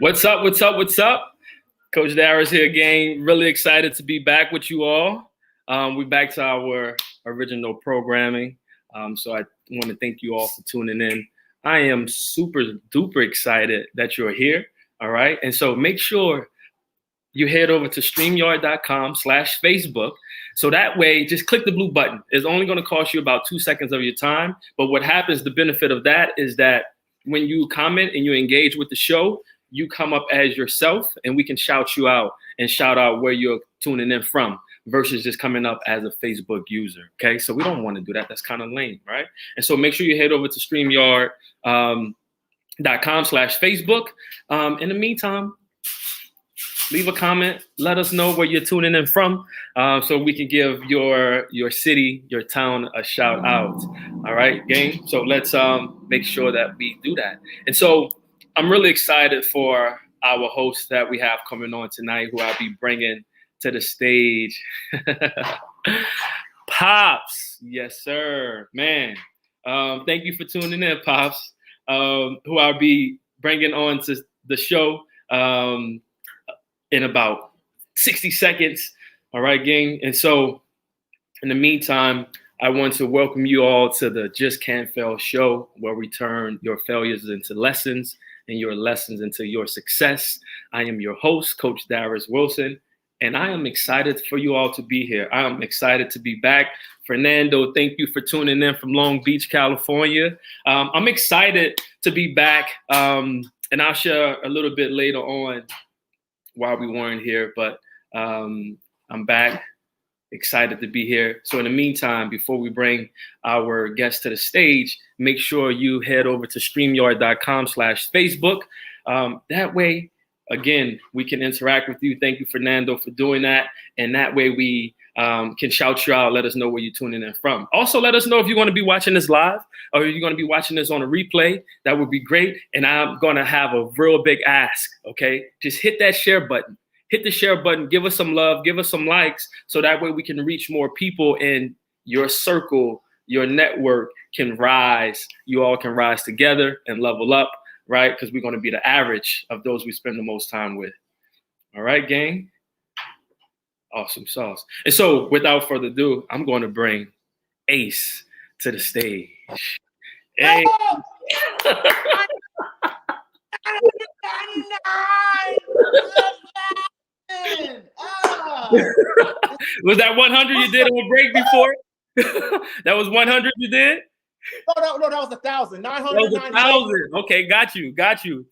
What's up? What's up? What's up? Coach Darius here again. Really excited to be back with you all. We're back to our original programming. So I want to thank you all for tuning in. I am super duper excited that you're here. All right. And so make sure you head over to StreamYard.com/Facebook. So that way, just click the blue button. It's only going to cost you about 2 seconds of your time. But what happens, the benefit of that is that when you comment and you engage with the show, you come up as yourself and we can shout you out and shout out where you're tuning in from versus just coming up as a Facebook user. Okay. So we don't want to do that. That's kind of lame. Right. And so make sure you head over to StreamYard.com/Facebook. In the meantime, leave a comment. Let us know where you're tuning in from, so we can give your city, your town a shout out. All right, gang. So let's make sure that we do that. And so I'm really excited for our host that we have coming on tonight, who I'll be bringing to the stage. Pops, yes sir, man. Thank you for tuning in, Pops. Who I'll be bringing on to the show in about 60 seconds. All right, gang. And so in the meantime, I want to welcome you all to the Just Can't Fail show, where we turn your failures into lessons and your lessons into your success. I am your host, Coach Darius Wilson, and I am excited for you all to be here. I am excited to be back. Fernando, thank you for tuning in from Long Beach, California. I'm excited to be back, and I'll share a little bit later on why we weren't here, but I'm back, excited to be here. So in the meantime, before we bring our guest to the stage, make sure you head over to StreamYard.com/Facebook. That way, again, we can interact with you. Thank you, Fernando, for doing that. And that way we can shout you out, let us know where you're tuning in from. Also, let us know if you want to be watching this live or you're going to be watching this on a replay. That would be great. And I'm going to have a real big ask, okay? Just hit that share button. Hit the share button. Give us some love. Give us some likes so that way we can reach more people and your circle, your network can rise. You all can rise together and level up, right? Because we're going to be the average of those we spend the most time with. All right, gang? Awesome sauce. And so without further ado, I'm going to bring Ace to the stage. Hey. Was that 100 you did on a break before? That was 100 you did? No, that was 1,000. 900. That was 1,000. Okay, got you. 1,000.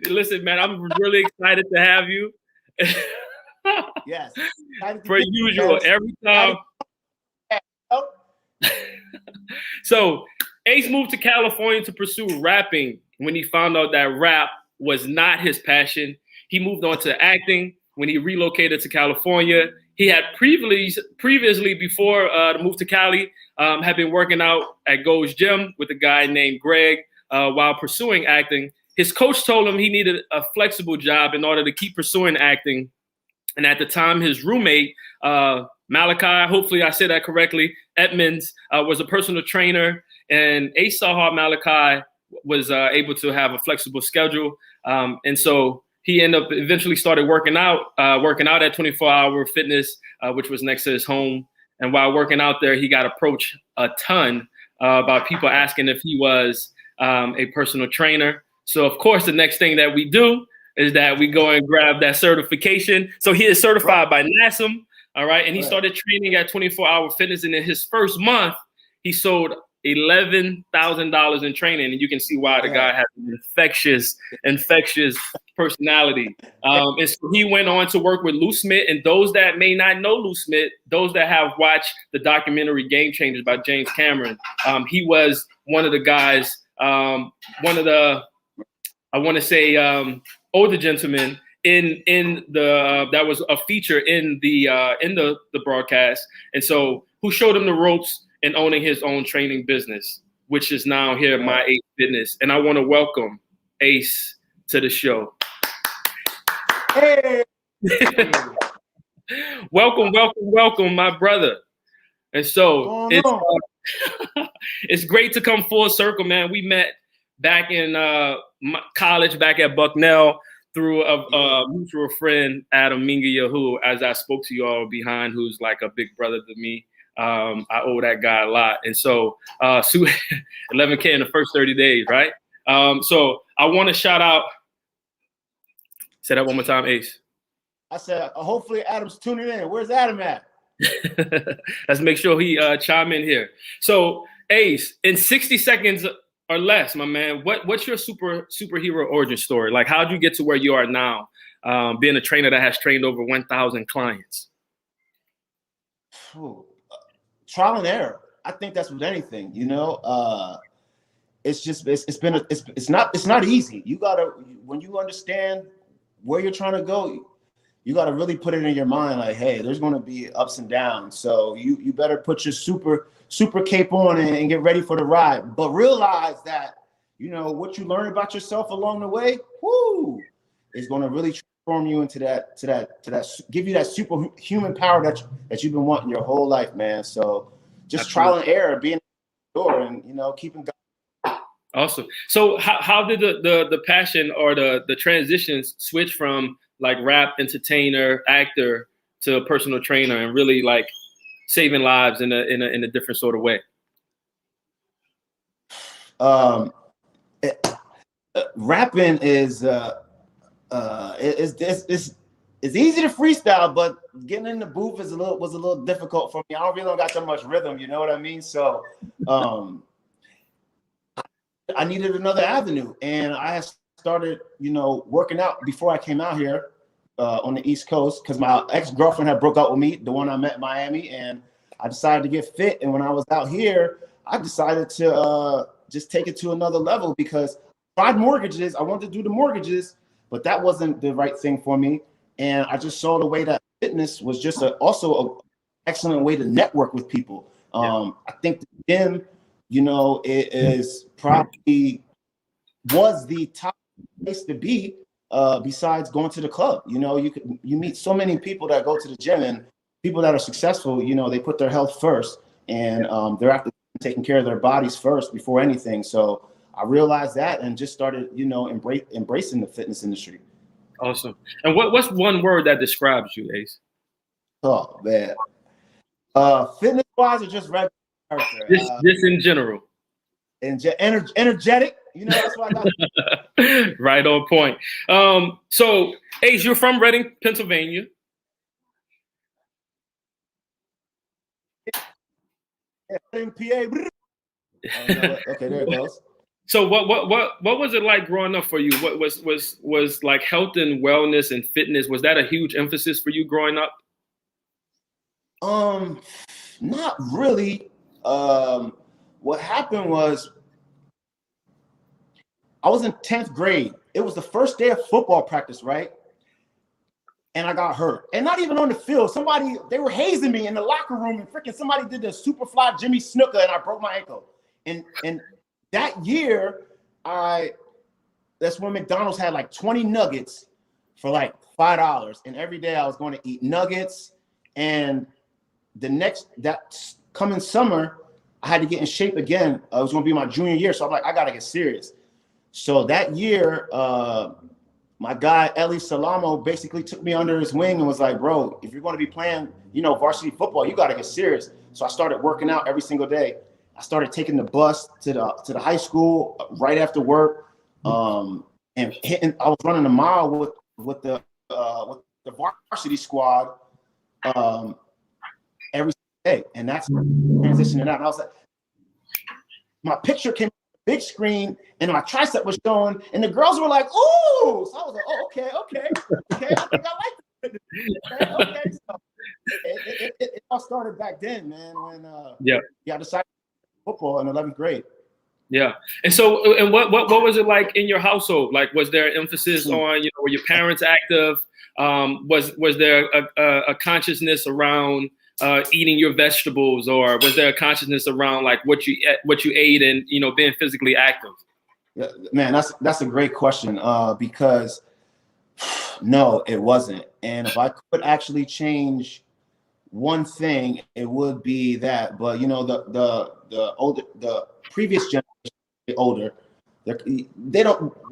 Listen, man, I'm really excited to have you. Yes. Per usual, every time. So, Ace moved to California to pursue rapping when he found out that rap was not his passion. He moved on to acting when he relocated to California. He had previously before the move to Cali, had been working out at Gold's Gym with a guy named Greg while pursuing acting. His coach told him he needed a flexible job in order to keep pursuing acting. And at the time, his roommate, Malachi, hopefully I said that correctly, Edmonds, was a personal trainer. And Ace saw how Malachi was able to have a flexible schedule. And so he eventually started working out at 24-Hour Fitness, which was next to his home. And while working out there, he got approached a ton by people asking if he was a personal trainer. So, of course, the next thing that we do is that we go and grab that certification. So he is certified by NASM, all right? And he started training at 24-Hour Fitness. And in his first month, he sold $11,000 in training. And you can see why the guy has an infectious personality. And so he went on to work with Lou Smith. And those that may not know Lou Smith, those that have watched the documentary Game Changers by James Cameron, he was one of the guys, I want to say older gentleman in the that was a feature in the broadcast. And so who showed him the ropes and owning his own training business, which is now here at MyAceFitness. And I want to welcome Ace to the show. Hey. Welcome, my brother. And so it's great to come full circle, man. We met back in college, back at Bucknell, through a mutual friend, Adam Mingia, who, as I spoke to you all behind, who's like a big brother to me. I owe that guy a lot. And so 11K in the first 30 days, right? So I want to shout out. Say that one more time, Ace. I said, hopefully Adam's tuning in. Where's Adam at? Let's make sure he chime in here. So Ace, in 60 seconds or less, my man, what's your superhero origin story? Like, how'd you get to where you are now, being a trainer that has trained over 1,000 clients? Trial and error. I think that's with anything, you know. It's not easy. You gotta, when you understand where you're trying to go, you got to really put it in your mind, like, hey, there's going to be ups and downs. So you better put your super cape on and get ready for the ride. But realize that, you know, what you learn about yourself along the way, is going to really transform you into that, give you that superhuman power that you've been wanting your whole life, man. So just trial and error, being door, and, you know, keeping going. Awesome. So how did the passion or the transitions switch from like rap entertainer, actor to a personal trainer, and really like saving lives in a different sort of way? Rapping is easy to freestyle, but getting in the booth was a little difficult for me. I don't got that much rhythm, you know what I mean? So I needed another avenue, and I started, you know, working out before I came out here on the East Coast, because my ex-girlfriend had broke up with me, the one I met in Miami, and I decided to get fit. And when I was out here, I decided to just take it to another level, because I tried mortgages. I wanted to do the mortgages, but that wasn't the right thing for me. And I just saw the way that fitness was just also an excellent way to network with people. I think the gym, you know, it is probably was the top place to be, besides going to the club. You know, you meet so many people that go to the gym, and people that are successful, you know, they put their health first, and they're after taking care of their bodies first before anything. So I realized that and just started, you know, embracing the fitness industry. Awesome. And what's one word that describes you, Ace? Oh man, fitness wise or just regular character? Just in general. Energetic. You know, that's what I got. Right on point. So Ace, you're from Reading, Pennsylvania. Reading, PA. Oh, no, okay, there it goes. So what was it like growing up for you? What was like health and wellness and fitness? Was that a huge emphasis for you growing up? Not really. What happened was, I was in 10th grade. It was the first day of football practice, right? And I got hurt. And not even on the field. They were hazing me in the locker room, and freaking somebody did the super fly Jimmy Snuka, and I broke my ankle. And that year, that's when McDonald's had like 20 nuggets for like $5. And every day I was going to eat nuggets. And that coming summer, I had to get in shape again. It was going to be my junior year. So I'm like, I got to get serious. So that year, my guy, Eli Salamo, basically took me under his wing and was like, bro, if you're going to be playing, you know, varsity football, you got to get serious. So I started working out every single day. I started taking the bus to the high school right after work, and I was running a mile with the varsity squad every day, and that's transitioning out. And I was like, my picture came on the big screen, and my tricep was showing, and the girls were like, "Ooh!" So I was like, "Oh, okay, I think I like this." Okay. So it all started back then, man. When I decided football in 11th grade. Yeah. And so, and what was it like in your household? Like, was there emphasis on, you know, were your parents active? Was there a consciousness around eating your vegetables, or was there a consciousness around like what you ate and, you know, being physically active? Yeah, man, that's a great question, because no, it wasn't. And if I could actually change one thing, it would be that. But you know, the previous generation, older, They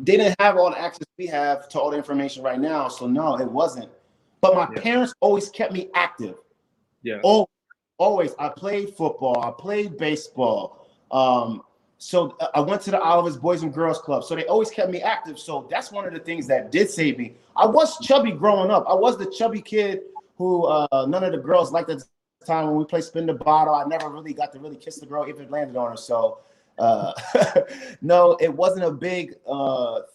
didn't have all the access we have to all the information right now. So no, it wasn't. But my parents always kept me active. Yeah. Always. I played football. I played baseball. So I went to the Oliver's Boys and Girls Club. So they always kept me active. So that's one of the things that did save me. I was chubby growing up. I was the chubby kid who none of the girls liked at the time when we played spin the bottle. I never really got to really kiss the girl if it landed on her. So no, it wasn't a big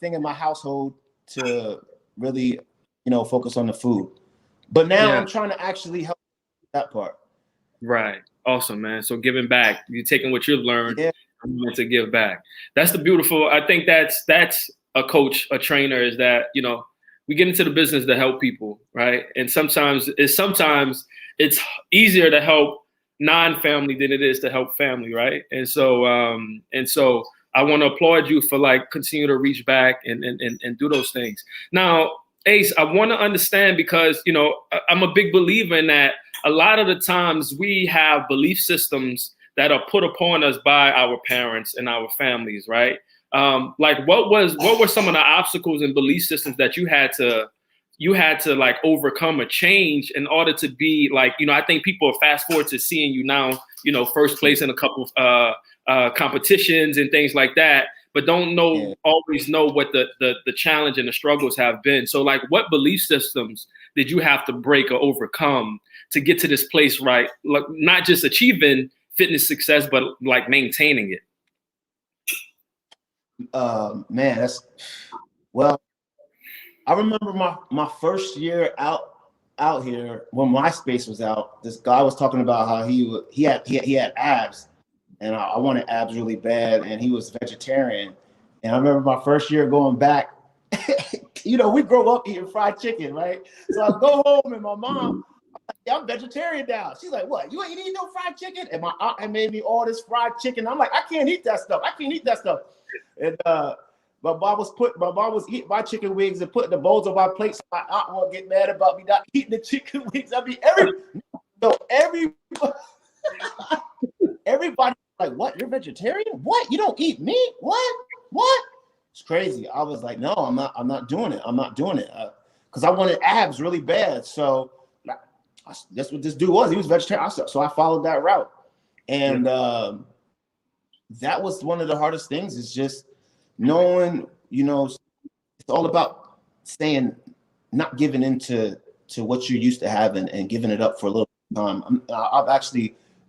thing in my household to really, focus on the food. But now I'm trying to actually help that part. Right. Awesome, man. So giving back, you're taking what you've learned and to give back. That's the beautiful. I think that's a coach, a trainer, is that, we get into the business to help people, right? And sometimes it's easier to help non-family than it is to help family, right? And so I want to applaud you for continue to reach back and do those things. Now, Ace, I want to understand, because I'm a big believer in that. A lot of the times we have belief systems that are put upon us by our parents and our families, right? What were some of the obstacles and belief systems that you had to overcome or change in order to be I think people are fast forward to seeing you now, first place in a couple of competitions and things like that, but don't always know what the challenge and the struggles have been. So what belief systems did you have to break or overcome to get to this place, right? Not just achieving fitness success, but maintaining it. Man, I remember my first year out here when MySpace was out. This guy was talking about how he had abs, and I wanted abs really bad, and he was vegetarian. And I remember my first year going back. We grow up eating fried chicken, right? So I go home and my mom, I'm vegetarian now. She's like, "What? You ain't eating no fried chicken?" And my aunt had made me all this fried chicken. I'm like, I can't eat that stuff. And my mom was eating my chicken wings and putting the bowls on my plate, so my aunt won't get mad about me not eating the chicken wings. I mean, everybody like, "What? You're vegetarian? What? You don't eat meat? What? It's crazy." I was like, "No, I'm not doing it. I'm not doing it," because I wanted abs really bad. So that's what this dude was. He was vegetarian. So I followed that route, and that was one of the hardest things. Is just knowing, it's all about not giving into what you're used to having and giving it up for a little time.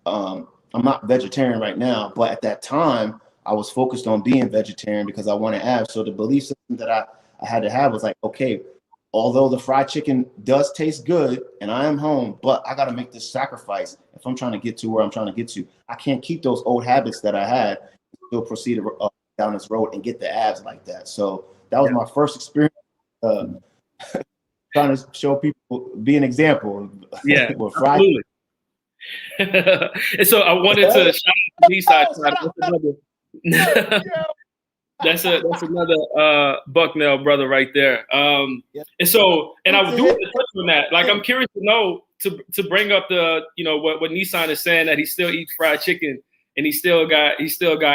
I'm not vegetarian right now, but at that time I was focused on being vegetarian because I wanted abs. So the belief system that I had to have was like, okay, although the fried chicken does taste good and I am home, but I got to make this sacrifice if I'm trying to get to where I'm trying to get to. I can't keep those old habits that I had and still proceed down this road and get the abs like that. So that was my first experience trying to show people, be an example. Yeah, with fried chicken. And so I wanted to shout out to Eastside. That's another Bucknell brother right there. And I do want to touch on that. I'm curious to know to bring up the what Nissan is saying, that he still eats fried chicken and he still got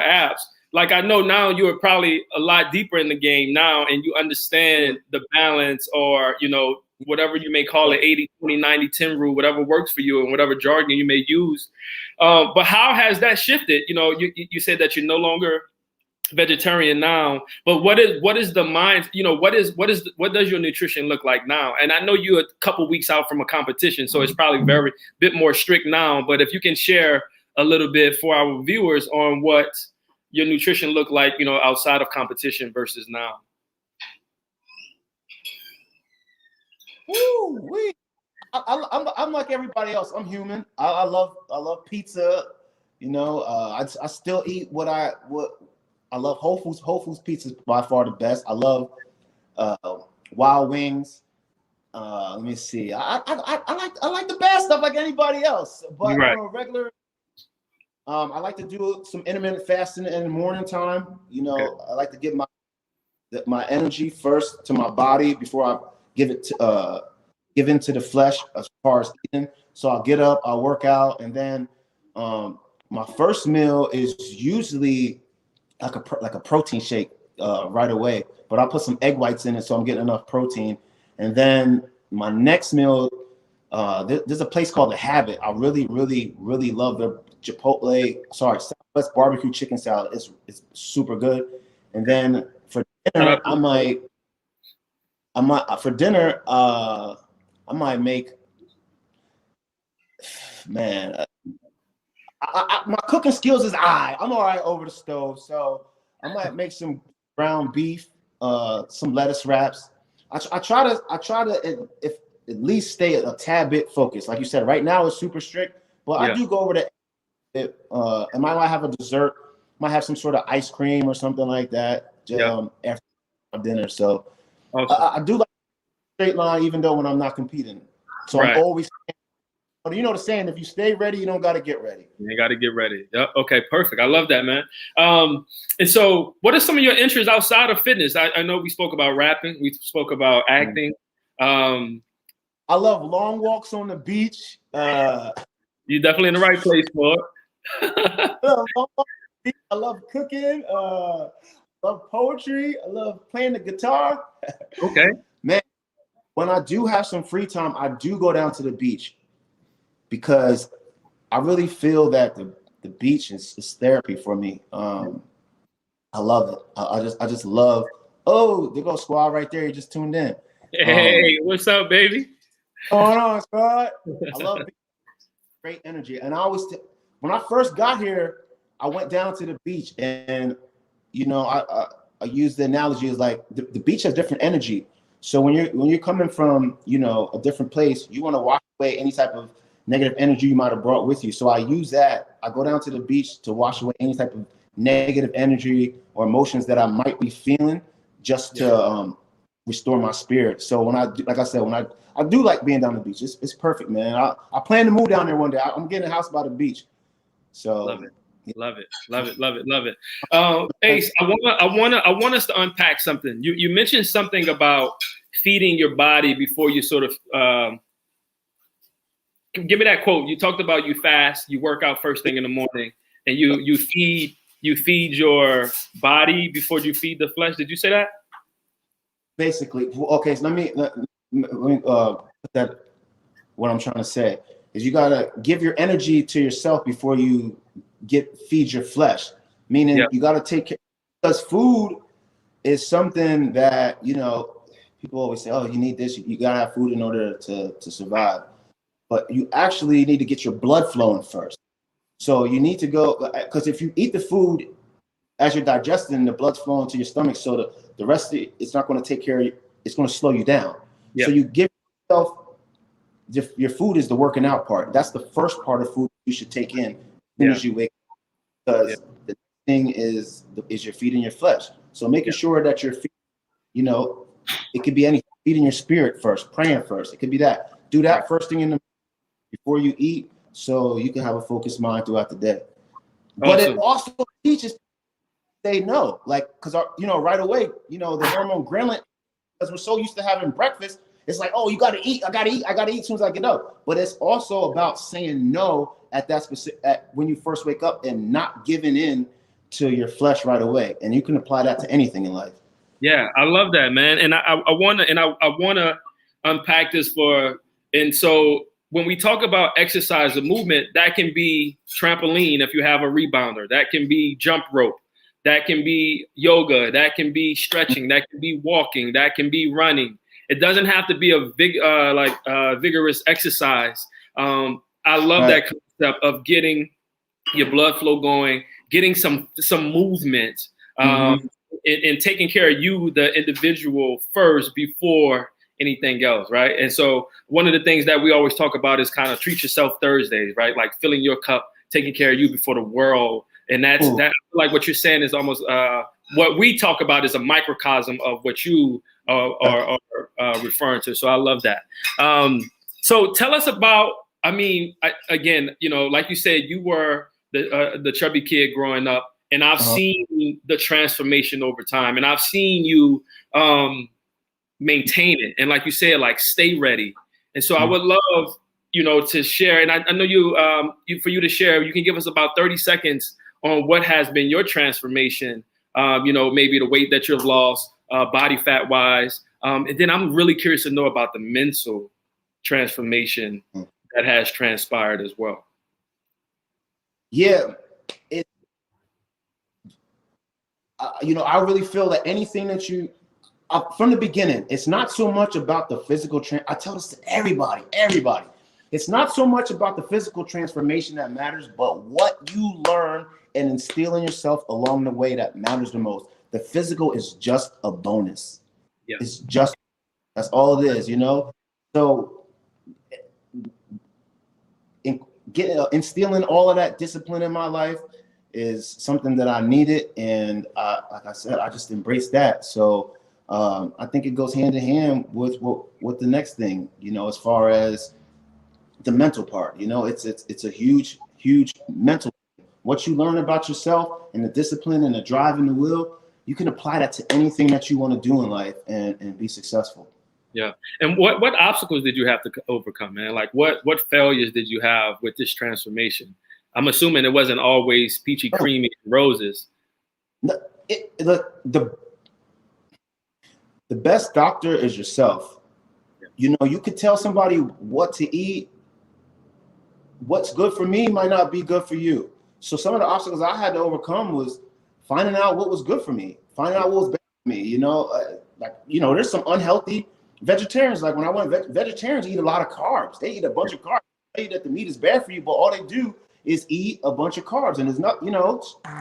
abs. I know now you are probably a lot deeper in the game now, and you understand the balance, or whatever you may call it, 80, 20, 90, 10 rule, whatever works for you and whatever jargon you may use. But how has that shifted? You said that you're no longer vegetarian now, but what is the mind? What does your nutrition look like now? And I know you're a couple weeks out from a competition, so it's probably very bit more strict now. But if you can share a little bit for our viewers on what your nutrition look like, outside of competition versus now. I'm like everybody else. I'm human. I love pizza. I still eat what I love. Whole Foods pizza is by far the best. I love Wild Wings. Let me see. I like the bad stuff like anybody else, but on a regular. I like to do some intermittent fasting in the morning time. I like to give my energy first to my body before I give into the flesh as far as eating. So I'll get up, I'll work out, and then my first meal is usually like a protein shake. right away. But I'll put some egg whites in it so I'm getting enough protein. And then my next meal, there's a place called The Habit. I really, really, really love the Southwest barbecue chicken salad. It's super good. And then for dinner, I might make, man, my cooking skills is I'm all right over the stove. So I might make some ground beef, some lettuce wraps. I try to if at least stay a tad bit focused. Like you said, right now it's super strict, but I do go over to it. And I might have a dessert, might have some sort of ice cream or something like that after dinner. So I do like straight line, even though when I'm not competing. So I'm always. But you know the saying, if you stay ready, you don't got to get ready. You got to get ready. Yep. Okay, perfect. I love that, man. And so what are some of your interests outside of fitness? I know we spoke about rapping. We spoke about acting. I love long walks on the beach. You're definitely in the right place for it. I love cooking. Love poetry. I love playing the guitar. Okay. Man, when I do have some free time, I do go down to the beach. Because I really feel that the beach is therapy for me. I love it. I just love. Oh, there goes Squad right there. You just tuned in. Hey, what's up, baby? What's going on, Squad? I love great energy. And I always, when I first got here, I went down to the beach, and you know, I use the analogy as like the beach has different energy. So when you're coming from a different place, you want to wash away any type of negative energy you might have brought with you. So I use that. I go down to the beach to wash away any type of negative energy or emotions that I might be feeling, just to restore my spirit. So when I do like being down the beach. It's perfect, man. I plan to move down there one day. I'm getting a house by the beach. So love it. Ace, I want us to unpack something. You mentioned something about feeding your body before you sort of give me that quote. You talked about you fast, you work out first thing in the morning, and you feed your body before you feed the flesh. Did you say that? Basically, okay. So let me put that. What I'm trying to say is you gotta give your energy to yourself before you feed your flesh. Meaning you gotta take care, because food is something that people always say, oh, you need this. You gotta have food in order to survive. But you actually need to get your blood flowing first. So you need to go, because if you eat the food as you're digesting, the blood's flowing to your stomach. So the rest of it, it's not going to take care of you. It's going to slow you down. So you give yourself, your food is the working out part. That's the first part of food you should take in as soon as you wake up. Because the thing is you're feeding your flesh. So making sure that you're feeding, it could be anything. Feeding your spirit first, praying first. It could be that. Do that first thing in the before you eat, so you can have a focused mind throughout the day. But it also teaches say no, like, because right away, the hormone ghrelin, because we're so used to having breakfast, it's like, oh, you got to eat, I got to eat as soon as I get up. But it's also about saying no at that when you first wake up, and not giving in to your flesh right away. And you can apply that to anything in life. Yeah, I love that, man. And I wanna unpack this and so when we talk about exercise and movement, that can be trampoline if you have a rebounder. That can be jump rope. That can be yoga. That can be stretching. That can be walking. That can be running. It doesn't have to be a vigorous exercise. I love that concept of getting your blood flow going, getting some movement, and taking care of you, the individual, first before anything else, right? And so one of the things that we always talk about is kind of treat yourself Thursdays, right? Like filling your cup, taking care of you before the world. And that's like what you're saying is almost what we talk about is a microcosm of what you are referring to. So I love that. So tell us about, again, like you said, you were the chubby kid growing up, and I've seen the transformation over time, and I've seen you maintain it. And like you said, like stay ready. And so I would love, to share, and I know for you to share, you can give us about 30 seconds on what has been your transformation maybe the weight that you've lost, body fat wise. And then I'm really curious to know about the mental transformation that has transpired as well. Yeah, I really feel that anything that you, from the beginning, it's not so much about the physical. I tell this to everybody. It's not so much about the physical transformation that matters, but what you learn and instill in yourself along the way that matters the most. The physical is just a bonus. Yeah. That's all it is, So instilling all of that discipline in my life is something that I needed, and like I said, I just embraced that. So I think it goes hand in hand with the next thing, as far as the mental part. It's a huge mental. What you learn about yourself and the discipline and the drive and the will, you can apply that to anything that you want to do in life and be successful. Yeah. And what obstacles did you have to overcome, man? Like what failures did you have with this transformation? I'm assuming it wasn't always peachy, creamy roses. The best doctor is yourself. Yeah. You could tell somebody what to eat. What's good for me might not be good for you. So some of the obstacles I had to overcome was finding out what was good for me, finding out what was bad for me. There's some unhealthy vegetarians. Like when I went vegetarians eat a lot of carbs. They eat a bunch of carbs. They say that the meat is bad for you, but all they do is eat a bunch of carbs. And it's not,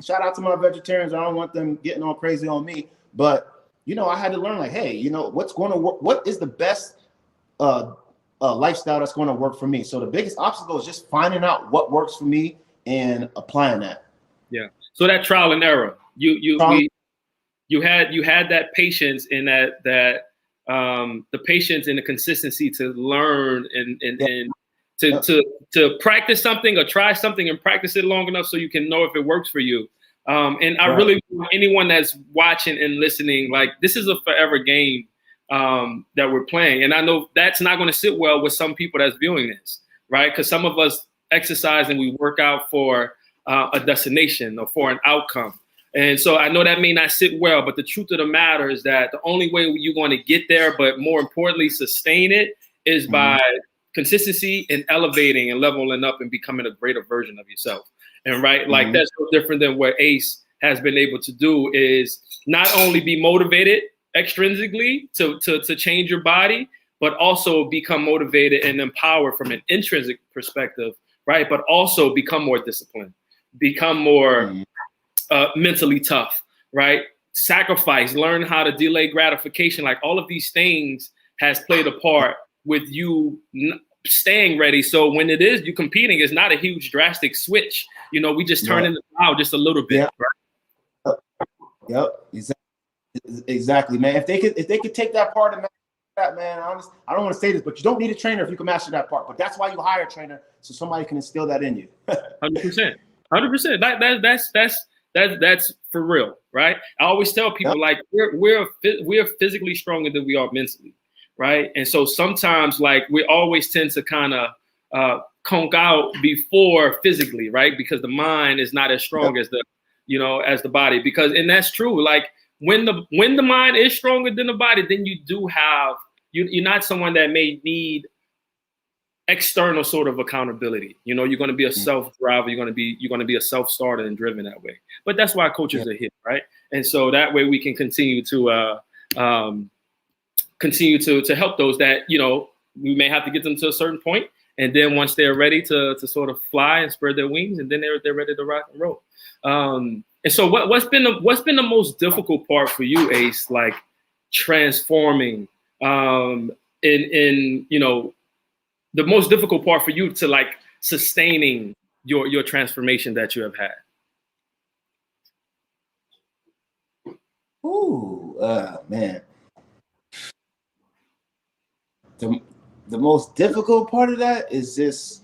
shout out to my vegetarians. I don't want them getting all crazy on me. But, I had to learn like, hey, what's going to work? What is the best lifestyle that's going to work for me? So the biggest obstacle is just finding out what works for me and applying that. Yeah. So that trial and error, you had that patience and that the patience and the consistency to learn and to practice something or try something and practice it long enough so you can know if it works for you. And I really want anyone that's watching and listening, like this is a forever game that we're playing. And I know that's not going to sit well with some people that's viewing this, right? Because some of us exercise and we work out for a destination or for an outcome. And so I know that may not sit well, but the truth of the matter is that the only way you're going to get there, but more importantly, sustain it, is by consistency and elevating and leveling up and becoming a greater version of yourself. And like that's no different than what Ace has been able to do, is not only be motivated extrinsically to change your body, but also become motivated and empowered from an intrinsic perspective, right? But also become more disciplined, become more mentally tough, right? Sacrifice, learn how to delay gratification. Like all of these things has played a part with you staying ready. So when it is you competing, it's not a huge drastic switch. We just turn in the crowd just a little bit. Yeah. Right? Yep. Exactly, man. If they could take that part and that, man, I don't want to say this, but you don't need a trainer if you can master that part. But that's why you hire a trainer, so somebody can instill that in you. 100%. That's for real, right? I always tell people like we're physically stronger than we are mentally, right? And so sometimes like we always tend to kind of conk out before physically, right? Because the mind is not as strong as the body. And that's true. Like when the mind is stronger than the body, then you do have you're not someone that may need external sort of accountability. You're going to be a self-driver. You're going to be a self-starter and driven that way. But that's why coaches are here, right? And so that way we can continue to help those that we may have to get them to a certain point, and then once they're ready to sort of fly and spread their wings, and then they're ready to rock and roll. And so what's been the most difficult part for you, Ace? Like transforming the most difficult part for you to like sustaining your transformation that you have had? Ooh, man. The most difficult part of that is this.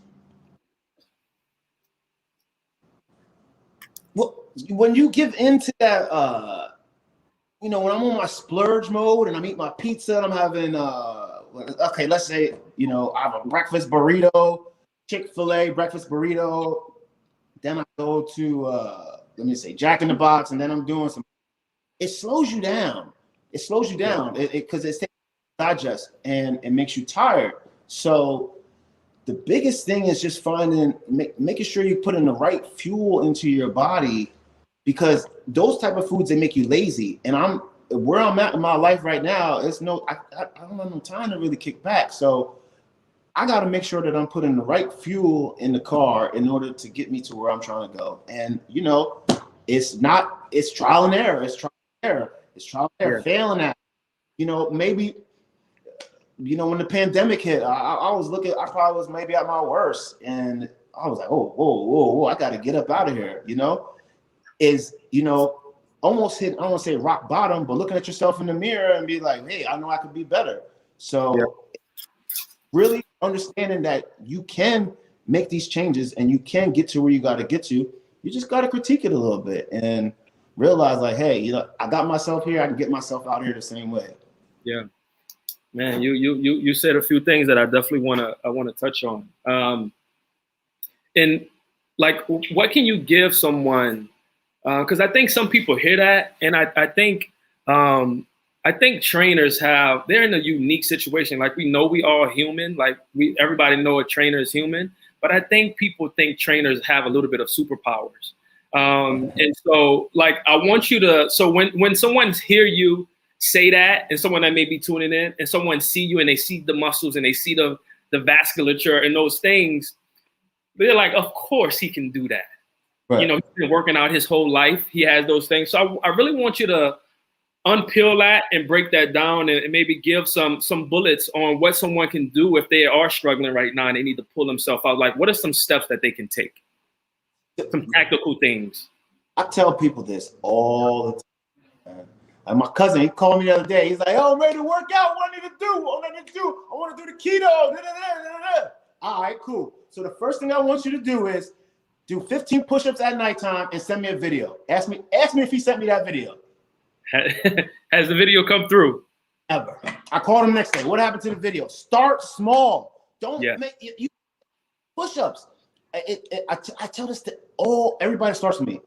Well, when you give into that, when I'm on my splurge mode and I'm eating my pizza and I'm having, okay, let's say, I have a breakfast burrito, Chick-fil-A breakfast burrito. Then I go to, let me say Jack in the Box, and then I'm doing some it slows you down. It slows you down because it takes digest and it makes you tired. So the biggest thing is just making sure you put in the right fuel into your body, because those type of foods, they make you lazy. And where I'm at in my life right now, I don't have no time to really kick back. So I got to make sure that I'm putting the right fuel in the car in order to get me to where I'm trying to go. And, it's trial and error. It's trial and error. It's trial and error. Failing at, maybe, when the pandemic hit, I was I probably was maybe at my worst. And I was like, whoa, I got to get up out of here, almost hit, I don't want to say rock bottom, but looking at yourself in the mirror and be like, hey, I know I could be better. So really understanding that you can make these changes and you can get to where you got to get to. You just got to critique it a little bit and realize, like, hey, I got myself here. I can get myself out here the same way. Yeah, man, you said a few things that I definitely want to touch on. And like, what can you give someone? Because I think some people hear that, and I think trainers they're in a unique situation. Like, we know we all human. Like, everybody know a trainer is human, but I think people think trainers have a little bit of superpowers. And so, like, I want you to. So when someone hear you say that, and someone that may be tuning in, and someone see you and they see the muscles and they see the vasculature and those things, they're like, of course he can do that. Right. He's been working out his whole life. He has those things. So I really want you to unpeel that and break that down and maybe give some bullets on what someone can do if they are struggling right now and they need to pull themselves out. Like, what are some steps that they can take? Some tactical things. I tell people this all the time. And my cousin, he called me the other day. He's like, oh, I'm ready to work out. What I need to do? I want to do the keto. All right, cool. So the first thing I want you to do is do 15 push-ups at nighttime and send me a video. Ask me if he sent me that video. Has the video come through? Ever. I called him next day. What happened to the video? Start small. Don't make you push-ups. I tell this to everybody that starts with me.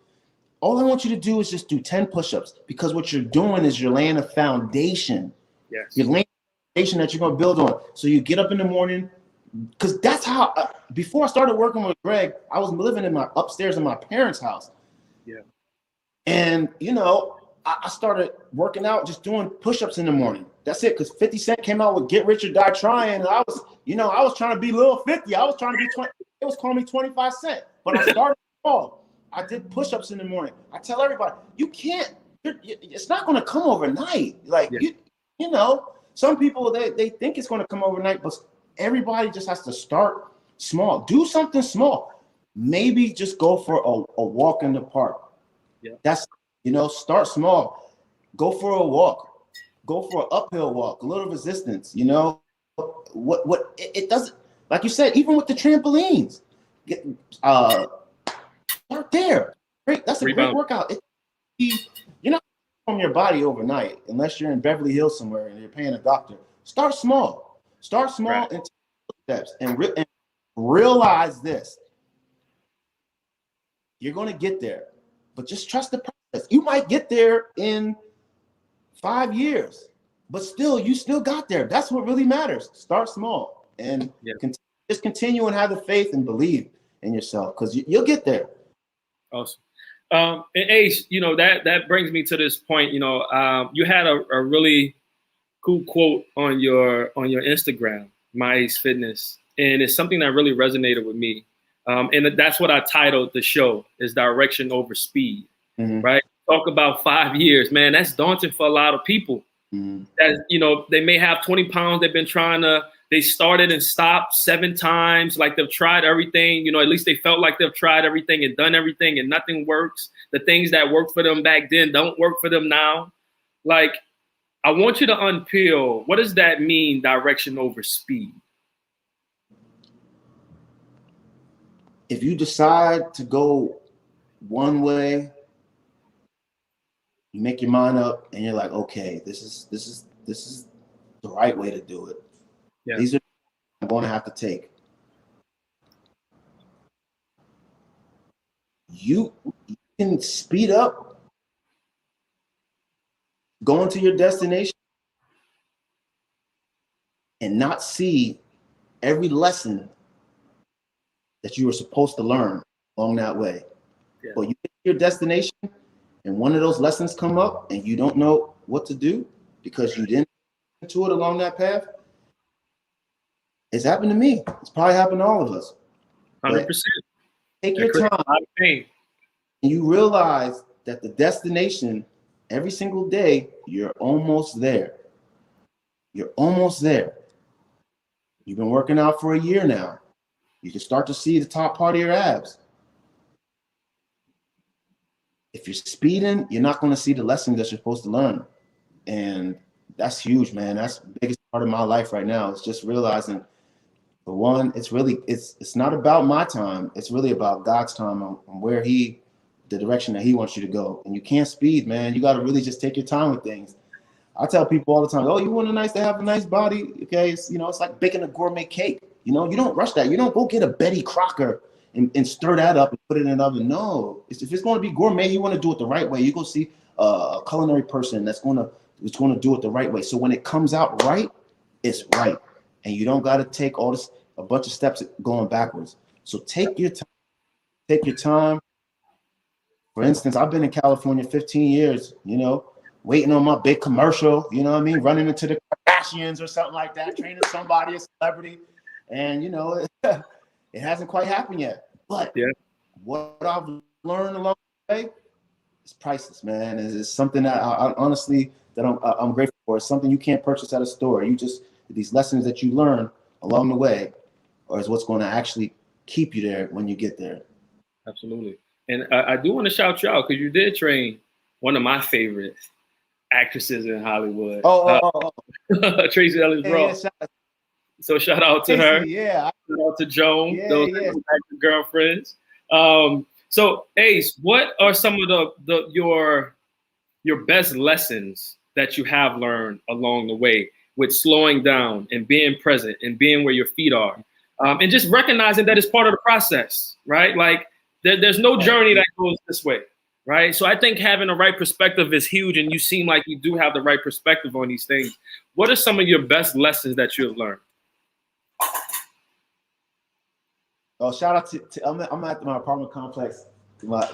All I want you to do is just do 10 push-ups, because what you're doing is you're laying a foundation. Yes. You're laying a foundation that you're going to build on. So you get up in the morning, because that's how, before I started working with Greg, I was living upstairs in my parents' house. Yeah. And, I started working out, just doing push-ups in the morning. That's it, because 50 Cent came out with Get Rich or Die Trying. And I was trying to be Lil 50. I was trying to be 20. It was calling me 25 Cent. But I started small. I did push-ups in the morning. I tell everybody, it's not going to come overnight. Like, some people, they think it's going to come overnight, but everybody just has to start small. Do something small. Maybe just go for a walk in the park. Yeah. That's, start small. Go for a walk. Go for an uphill walk, a little resistance, What it doesn't, like you said, even with the trampolines, start there. Great. That's a great workout. You're not from your body overnight unless you're in Beverly Hills somewhere and you're paying a doctor. Start small. Right. And take steps and realize this. You're going to get there, but just trust the process. You might get there in 5 years, but you still got there. That's what really matters. Start small and just continue and have the faith and believe in yourself, because you'll get there. Awesome. And Ace, that brings me to this point. You had a really cool quote on your Instagram, MyAceFitness, and it's something that really resonated with me. And that's what I titled the show, is Direction Over Speed. Mm-hmm. Right? Talk about 5 years, man. That's daunting for a lot of people. Mm-hmm. That they may have 20 pounds. They've been they started and stopped 7 times. Like, they've tried everything, at least they felt like they've tried everything and done everything and nothing works. The things that worked for them back then don't work for them now. Like, I want you to unpeel, what does that mean, direction over speed? If you decide to go one way, you make your mind up and you're like, okay, this is the right way to do it. Yeah. These are I'm going to have to take. You can speed up going to your destination and not see every lesson that you were supposed to learn along that way. Yeah. But you get to your destination and one of those lessons come up and you don't know what to do because you didn't do it along that path. It's happened to me. It's probably happened to all of us. 100%. Take your time. A lot of pain. And you realize that the destination, every single day, you're almost there. You're almost there. You've been working out for a year now. You can start to see the top part of your abs. If you're speeding, you're not going to see the lessons that you're supposed to learn. And that's huge, man. That's the biggest part of my life right now. It's just realizing, for one, it's not about my time. It's really about God's time on where the direction that he wants you to go. And you can't speed, man. You got to really just take your time with things. I tell people all the time, oh, you want to have a nice body? Okay, it's like baking a gourmet cake. You don't rush that. You don't go get a Betty Crocker and stir that up and put it in the oven. No, if it's going to be gourmet, you want to do it the right way. You go see a culinary person that's going to do it the right way. So when it comes out right, it's right. And you don't got to take a bunch of steps going backwards. So take your time. Take your time. For instance, I've been in California 15 years, waiting on my big commercial, running into the Kardashians or something like that, training somebody, a celebrity. And, it hasn't quite happened yet. But what I've learned along the way is priceless, man. It's something that I honestly, that I'm grateful for. It's something you can't purchase at a store. These lessons that you learn along the way is what's going to actually keep you there when you get there. Absolutely. And I do want to shout you out because you did train one of my favorite actresses in Hollywood. Tracy Ellis Ross. So shout out to her. Yeah. Shout out to Joan. Those girlfriends. So Ace, what are some of your best lessons that you have learned along the way with slowing down and being present and being where your feet are, and just recognizing that it's part of the process, right? Like there's no journey that goes this way, right? So I think having the right perspective is huge, and you seem like you do have the right perspective on these things. What are some of your best lessons that you have learned? Oh, shout out to I'm at my apartment complex.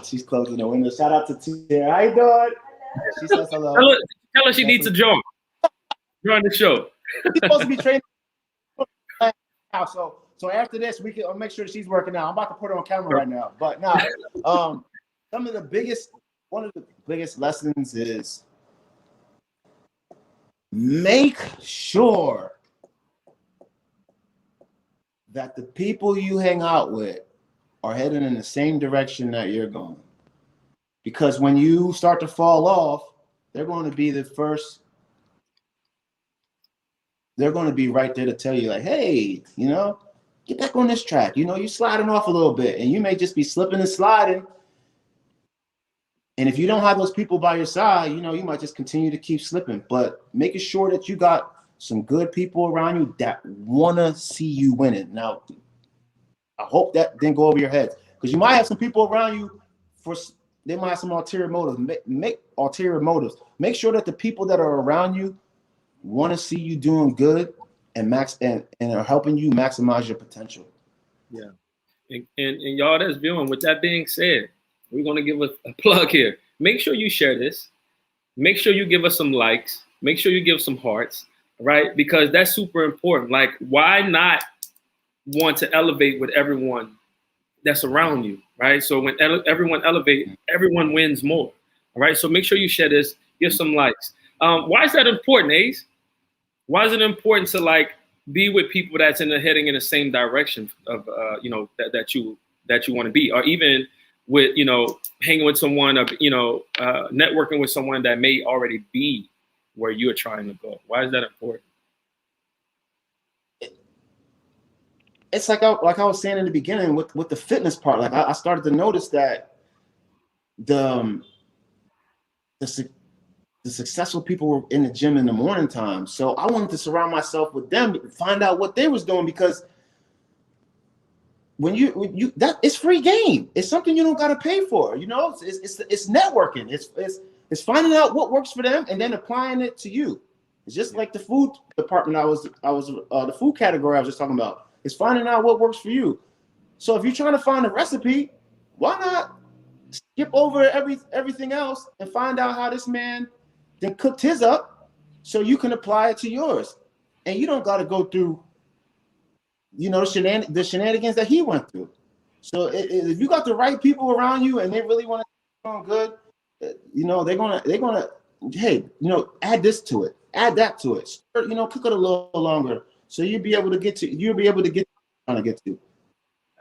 She's closing the window. Shout out to Tia. How you doing? She says hello. Tell her she needs to join the show. She's supposed to be training now, so after this, I'll make sure that she's working out. I'm about to put her on camera right now. But one of the biggest lessons is make sure that the people you hang out with are heading in the same direction that you're going. Because when you start to fall off, they're going to be the first. They're going to be right there to tell you, like, hey, get back on this track. You're sliding off a little bit, and you may just be slipping and sliding. And if you don't have those people by your side, you might just continue to keep slipping. But making sure that you got some good people around you that want to see you winning. Now, I hope that didn't go over your heads, because you might have some people around you they might have some ulterior motives. Make ulterior motives. Make sure that the people that are around you want to see you doing good and are helping you maximize your potential. Yeah. And y'all that's viewing, with that being said, we're going to give a plug here. Make sure you share this. Make sure you give us some likes. Make sure you give some hearts, right? Because that's super important. Like, why not want to elevate with everyone that's around you, right? So when everyone elevates, everyone wins more, all right? So make sure you share this, give some likes. Why is that important, Ace? Why is it important to be with people that's heading in the same direction of that you want to be, or even with hanging with someone, networking with someone that may already be where you're trying to go? Why is that important? It's like I was saying in the beginning with the fitness part. Like I started to notice that the successful people were in the gym in the morning time. So I wanted to surround myself with them and find out what they was doing, because when it's free game. It's something you don't got to pay for. It's networking. It's It's finding out what works for them and then applying it to you. It's just like the food department. The food category I was just talking about. It's finding out what works for you. So if you're trying to find a recipe, why not skip over everything else and find out how this man then cooked his up, so you can apply it to yours, and you don't got to go through, the shenanigans that he went through. So if you got the right people around you and they really want to do good, they're gonna hey, add this to it, add that to it, cook it a little longer, so you'll be able to get trying to get to.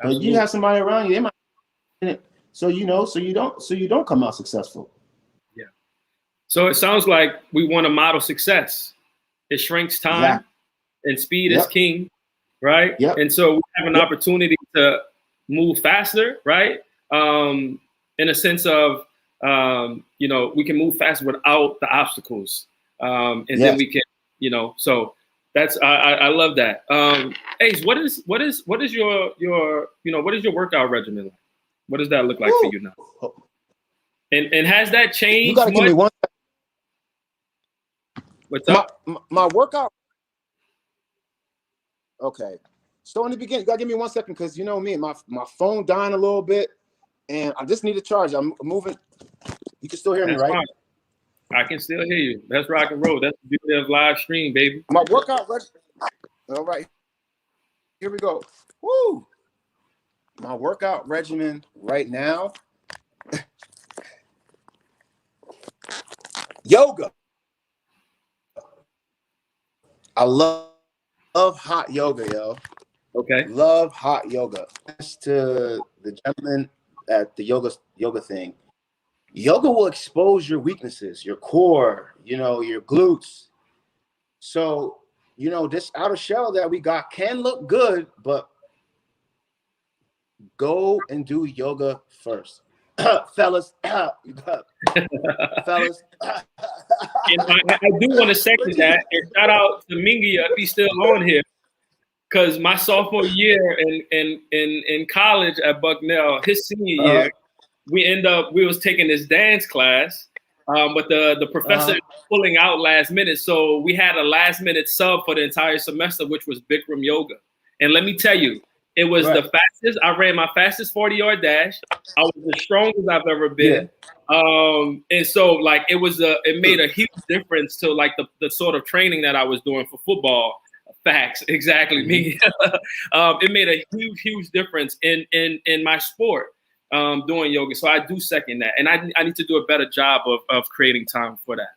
But you have somebody around you, they might, so you don't come out successful. Yeah. So it sounds like we want to model success. It shrinks time, and speed is king, right? Yep. And so we have an opportunity to move faster, right? In a sense of, we can move faster without the obstacles, and then we can, so that's I love that. Ace, what is your workout regimen like? What does that look like for you now? And has that changed? You gotta give me one. What's up? My workout. Okay. So in the beginning, you gotta give me 1 second, because you know me, my phone dying a little bit, and I just need to charge. I'm moving. You can still hear me, right? Fine. I can still hear you. That's rock and roll. That's the beauty of live stream, baby. My workout. All right. Here we go. Woo! My workout regimen right now. Yoga. I love hot yoga, yo. Okay. Love hot yoga. Thanks to the gentleman at the yoga thing. Yoga will expose your weaknesses, your core, your glutes. So, this outer shell that we got can look good, but go and do yoga first. Fellas. Fellas. And I do want to second that, and shout out to Mingia if he's still on here, because my sophomore year in college at Bucknell, his senior year, we was taking this dance class, but the professor was pulling out last minute, so we had a last minute sub for the entire semester, which was Bikram yoga. And let me tell you, it was the fastest. I ran my fastest 40-yard dash. I was the strongest I've ever been. Yeah. And so it made a huge difference to the sort of training that I was doing for football. Facts, exactly. It made a huge difference in my sport, doing yoga. So I do second that, and I need to do a better job of creating time for that.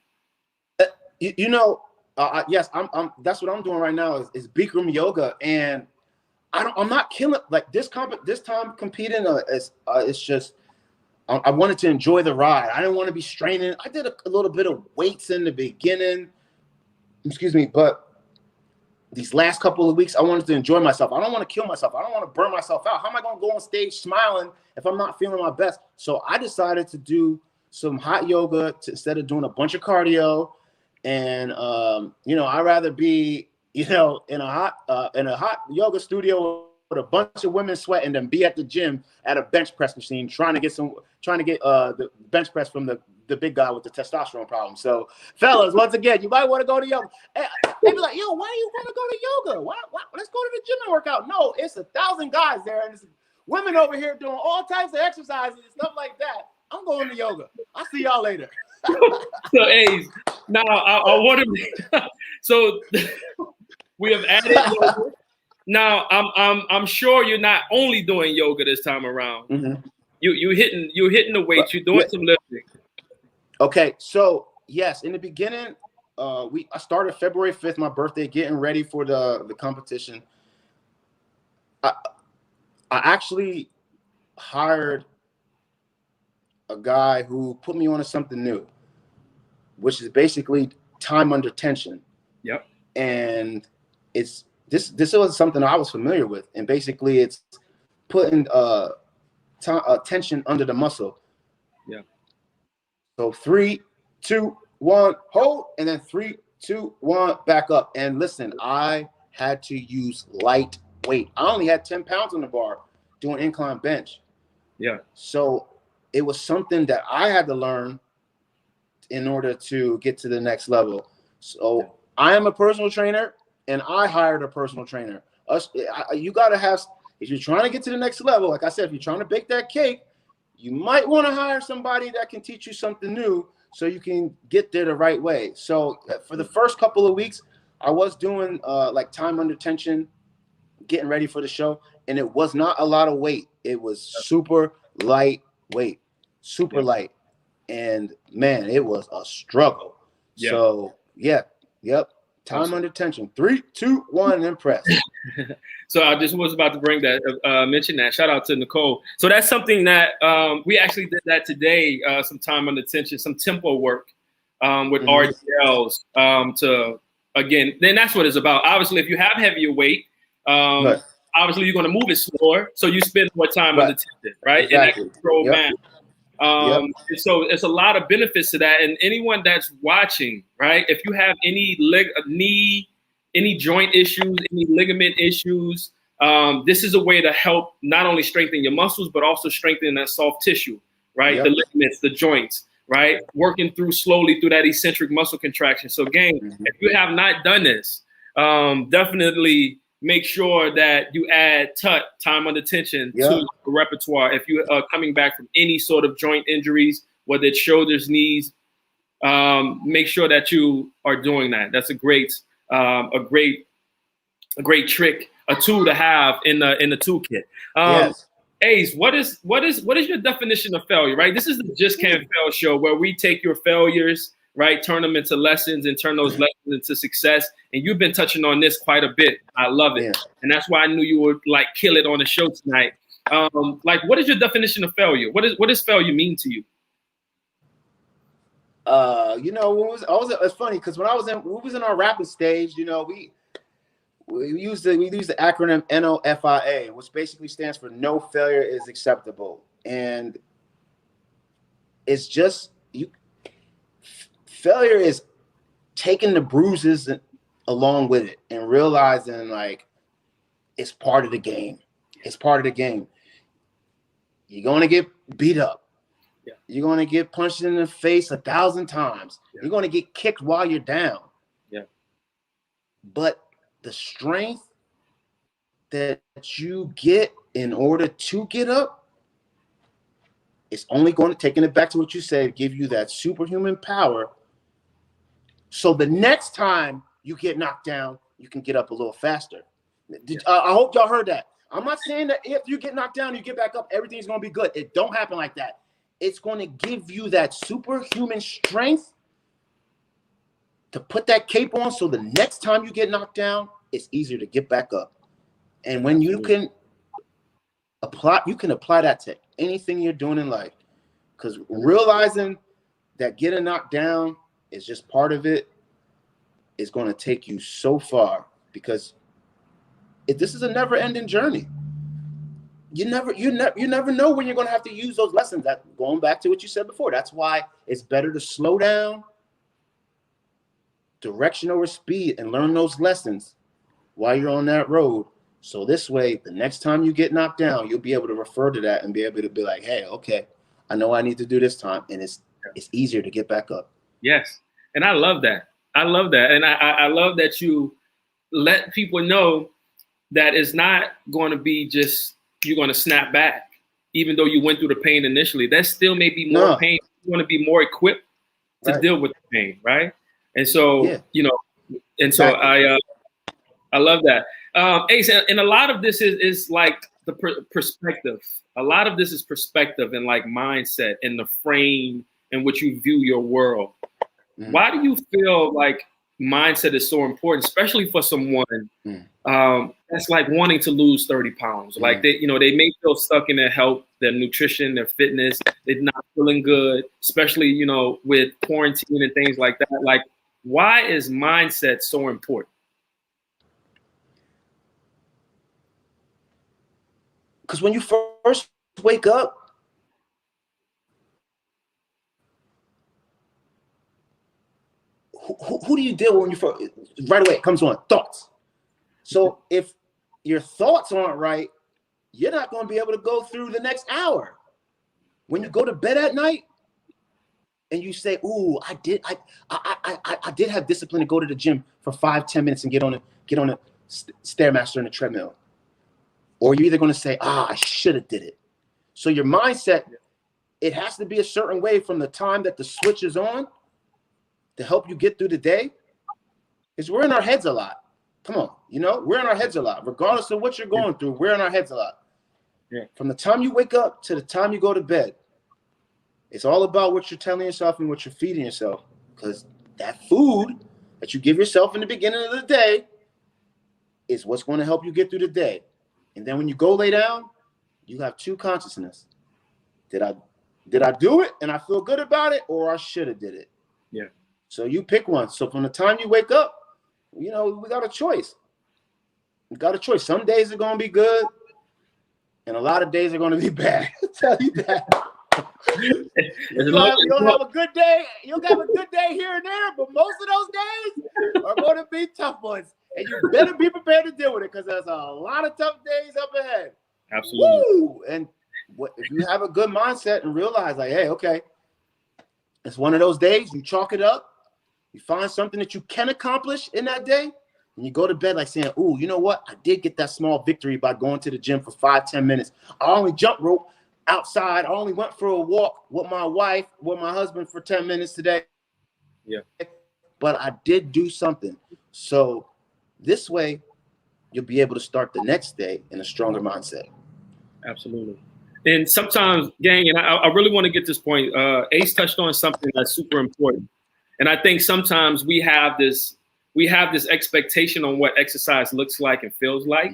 Yes, I'm. That's what I'm doing right now is Bikram yoga, and I'm not killing this time competing. It's just I wanted to enjoy the ride. I didn't want to be straining. I did a little bit of weights in the beginning. Excuse me, but these last couple of weeks, I wanted to enjoy myself. I don't want to kill myself. I don't want to burn myself out. How am I going to go on stage smiling if I'm not feeling my best? So I decided to do some hot yoga instead of doing a bunch of cardio. And I'd rather be, in a hot yoga studio with a bunch of women sweating than be at the gym at a bench press machine trying to get the bench press from the big guy with the testosterone problem. So, fellas, once again, you might want to go to yoga. They be like, yo, why do you want to go to yoga? Why? Let's go to the gym and work out. No, it's 1,000 guys there, and it's women over here doing all types of exercises and stuff like that. I'm going to yoga. I'll see y'all later. So, Ace, now I want to. So, we have added yoga. Now, I'm sure you're not only doing yoga this time around. Mm-hmm. You're hitting the weights. You're doing some lifting. Okay, so yes, in the beginning, I started February 5th, my birthday, getting ready for the competition. I actually hired a guy who put me onto something new, which is basically time under tension. Yep. And this was something I was familiar with, and basically it's putting tension under the muscle. Yeah. So 3, 2, 1, hold, and then 3, 2, 1, back up. And listen, I had to use light weight. I only had 10 pounds on the bar doing incline bench. Yeah. So it was something that I had to learn in order to get to the next level. So I am a personal trainer, and I hired a personal trainer. You got to have, if you're trying to get to the next level, like I said, if you're trying to bake that cake, you might want to hire somebody that can teach you something new so you can get there the right way. So for the first couple of weeks, I was doing like time under tension, getting ready for the show, and it was not a lot of weight. It was super light weight, super light. And man, it was a struggle. Yeah. So time under tension. 3, 2, 1, and press. So I just was about to bring that, mention that. Shout out to Nicole. So that's something that we actually did that today. Some time under tension, some tempo work with RDLs to, again, then that's what it's about. Obviously, if you have heavier weight, obviously you're going to move it slower, so you spend more time under tension, right? Exactly. And that control mass. And so it's a lot of benefits to that. And anyone that's watching, right, if you have any knee, any joint issues, any ligament issues, this is a way to help not only strengthen your muscles, but also strengthen that soft tissue, right? The ligaments, the joints, right? Working slowly through that eccentric muscle contraction. So again, if you have not done this, definitely make sure that you add time under tension to the repertoire. If you are coming back from any sort of joint injuries, whether it's shoulders, knees, make sure that you are doing that. That's a great trick, a tool to have in the toolkit. Ace, what is your definition of failure, right? This is the Just Can't Fail show where we take your failures, right, turn them into lessons and turn those lessons into success. And you've been touching on this quite a bit. I love it. And that's why I knew you would like kill it on the show tonight. Like, what is your definition of failure? What does failure mean to you? It's funny because when we was in our rapping stage, we use the acronym NOFIA, which basically stands for no failure is acceptable. And it's just failure is taking the bruises along with it and realizing like it's part of the game. It's part of the game. You're going to get beat up. You're going to get punched in the face 1,000 times. You're going to get kicked while you're down. But the strength that you get in order to get up is only going to, taking it back to what you said, give you that superhuman power. So the next time you get knocked down, you can get up a little faster. I hope y'all heard that. I'm not saying that if you get knocked down, you get back up, everything's going to be good. It don't happen like that. It's going to give you that superhuman strength to put that cape on, so the next time you get knocked down, it's easier to get back up. And when you can apply that to anything you're doing in life, because realizing that getting knocked down is just part of it is going to take you so far, because this is a never-ending journey. You never know when you're going to have to use those lessons. That going back to what you said before, that's why it's better to slow down, direction over speed, and learn those lessons while you're on that road. So this way, the next time you get knocked down, you'll be able to refer to that and be able to be like, hey, okay, I know I need to do this time. And it's easier to get back up. Yes. And I love that. I love that. And I love that you let people know that it's not going to be just you're going to snap back, even though you went through the pain initially. That still may be more pain. You're going to be more equipped to deal with the pain, right? And so, I love that. Ace, and a lot of this is like the perspective. A lot of this is perspective and like mindset and the frame in which you view your world. Why do you feel like mindset is so important, especially for someone that's like wanting to lose 30 pounds? Like they may feel stuck in their health, their nutrition, their fitness. They're not feeling good, especially, with quarantine and things like that. Like, why is mindset so important? Because when you first wake up, who do you deal with when you first? Right away, it comes on thoughts. So if your thoughts aren't right, you're not going to be able to go through the next hour. When you go to bed at night, and you say, "Ooh, I did have discipline to go to the gym for 5-10 minutes and get on a stairmaster and a treadmill," or you're either going to say, "I should have did it." So your mindset, it has to be a certain way from the time that the switch is on to help you get through the day. Because we're in our heads a lot. Come on, we're in our heads a lot. Regardless of what you're going through, we're in our heads a lot. Yeah. From the time you wake up to the time you go to bed, it's all about what you're telling yourself and what you're feeding yourself. Because that food that you give yourself in the beginning of the day is what's going to help you get through the day. And then when you go lay down, you have two consciousness. Did I do it and I feel good about it, or I should have did it? Yeah. So you pick one. So from the time you wake up, we got a choice. We got a choice. Some days are going to be good, and a lot of days are going to be bad. I'll tell you that. You'll have a good day. You'll have a good day here and there, but most of those days are going to be tough ones. And you better be prepared to deal with it, because there's a lot of tough days up ahead. Absolutely. Woo! And if you have a good mindset and realize, like, hey, okay, it's one of those days, you chalk it up, you find something that you can accomplish in that day, and you go to bed like saying, ooh, you know what? I did get that small victory by going to the gym for 5-10 minutes. I only jump rope outside. I only went for a walk with my wife, with my husband for 10 minutes today. Yeah. But I did do something. So this way, you'll be able to start the next day in a stronger mindset. Absolutely. And sometimes, gang, and I really want to get this point. Ace touched on something that's super important. And I think sometimes we have this expectation on what exercise looks like and feels like.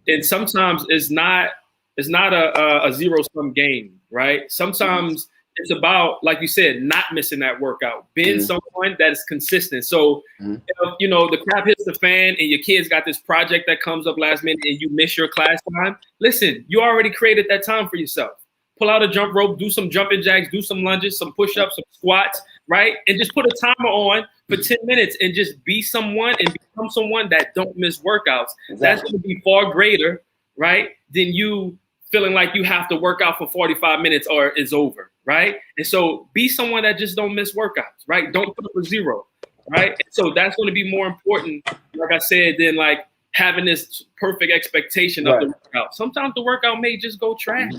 And sometimes it's not a zero-sum game, right? Sometimes it's about, like you said, not missing that workout, being someone that is consistent. So, if, the crap hits the fan and your kids got this project that comes up last minute and you miss your class time, listen, you already created that time for yourself. Pull out a jump rope, do some jumping jacks, do some lunges, some push-ups, some squats, right? And just put a timer on for 10 minutes and just be someone and become someone that don't miss workouts. Exactly. That's going to be far greater, right, than you feeling like you have to work out for 45 minutes or it's over, right? And so be someone that just don't miss workouts, right? Don't put up a zero, right? And so that's going to be more important, like I said, than like having this perfect expectation of the workout. Sometimes the workout may just go trash.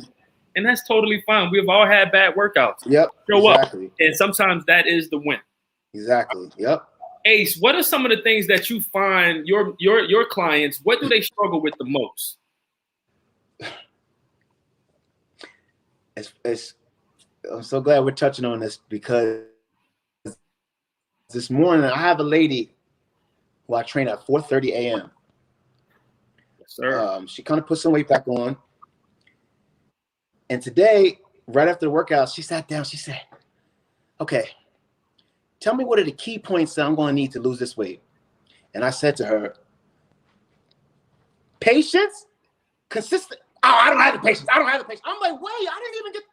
And that's totally fine. We've all had bad workouts. Yep. Show exactly. up. And sometimes that is the win. Exactly. Yep. Ace, what are some of the things that you find your clients, what do they struggle with the most? I'm so glad we're touching on this, because this morning I have a lady who I train at 4:30 a.m. Yes, sir. She kind of put some weight back on. And today, right after the workout, she sat down. She said, okay, tell me what are the key points that I'm going to need to lose this weight. And I said to her, patience, consistent. Oh, I don't have the patience. I'm like, wait, I didn't even get.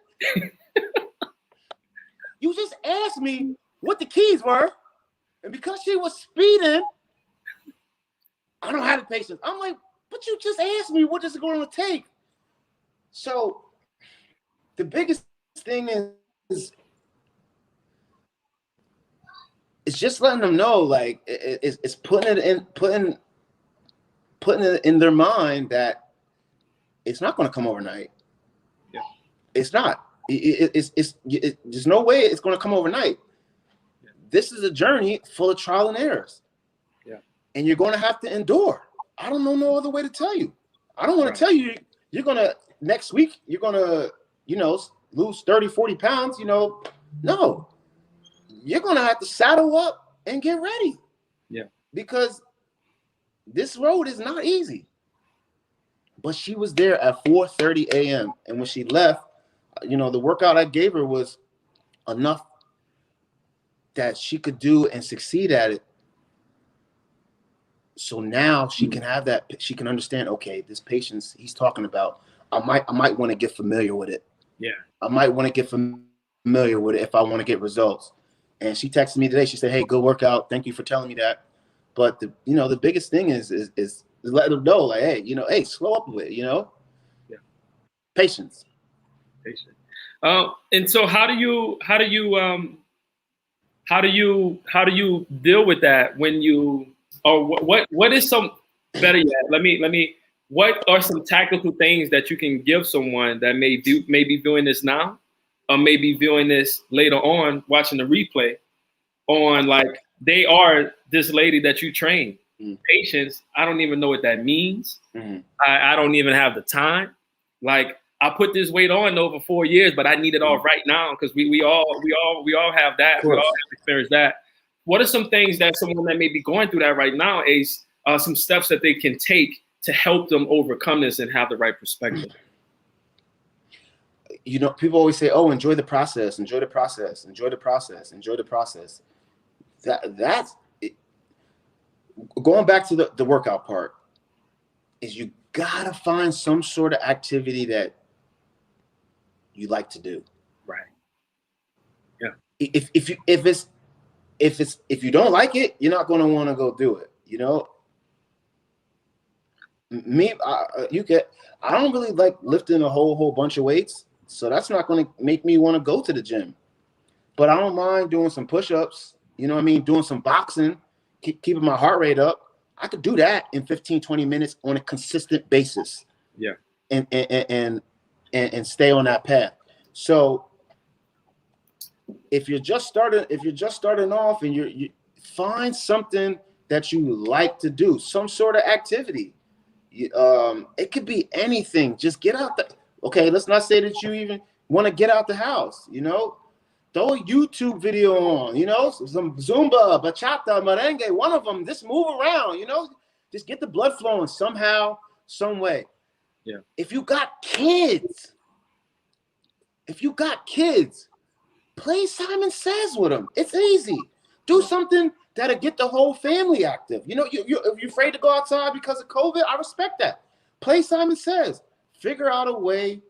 You just asked me what the keys were. And because she was speeding, I don't have the patience. I'm like, but you just asked me what is it going to take. So the biggest thing is it's just letting them know, like, it's putting it in their mind that it's not going to come overnight. Yeah. It's not. There's no way it's going to come overnight. Yeah. This is a journey full of trial and errors. Yeah. And you're going to have to endure. I don't know no other way to tell you. I don't want to tell you you're going to next week you're going to lose 30, 40 pounds, no. You're going to have to saddle up and get ready. Yeah. Because this road is not easy. But she was there at 4:30 a.m. And when she left, the workout I gave her was enough that she could do and succeed at it. So now she can have that, she can understand, okay, this patience he's talking about, I might want to get familiar with it. Yeah. I might want to get familiar with it if I want to get results. And she texted me today. She said, hey, good workout. Thank you for telling me that. But the biggest thing is let them know, like, hey, slow up a bit, Yeah. Patience. And so how do you how do you deal with that when you, or what is some, better yet, let me what are some tactical things that you can give someone that may be doing this now, or maybe viewing this later on, watching the replay, on like they are this lady that you train. Patience, I don't even know what that means. I don't even have the time. Like, I put this weight on over 4 years, but I need it all right now, because we all have that. We all have experienced that. What are some things that someone that may be going through that right now, Ace, some steps that they can take to help them overcome this and have the right perspective? You know, people always say, "Oh, enjoy the process, enjoy the process, enjoy the process, enjoy the process." That's it. Going back to the workout part, is you gotta find some sort of activity that you like to do. Right. Yeah. If you don't like it, you're not gonna want to go do it. You know, I don't really like lifting a whole bunch of weights, so that's not going to make me want to go to the gym. But I don't mind doing some push-ups, you know what I mean, doing some boxing, keeping my heart rate up. I could do that in 15, 20 minutes on a consistent basis. Yeah. And stay on that path. So if you're just starting off, and you find something that you like to do, some sort of activity. It could be anything. Just get out the. Okay, let's not say that you even want to get out the house. You know, throw a YouTube video on. You know, some Zumba, bachata, merengue. One of them. Just move around. You know, just get the blood flowing somehow, some way. Yeah. If you got kids, play Simon Says with them. It's easy. Do something that'll get the whole family active. You know, if you're afraid to go outside because of COVID, I respect that. Play Simon Says. Figure out a way.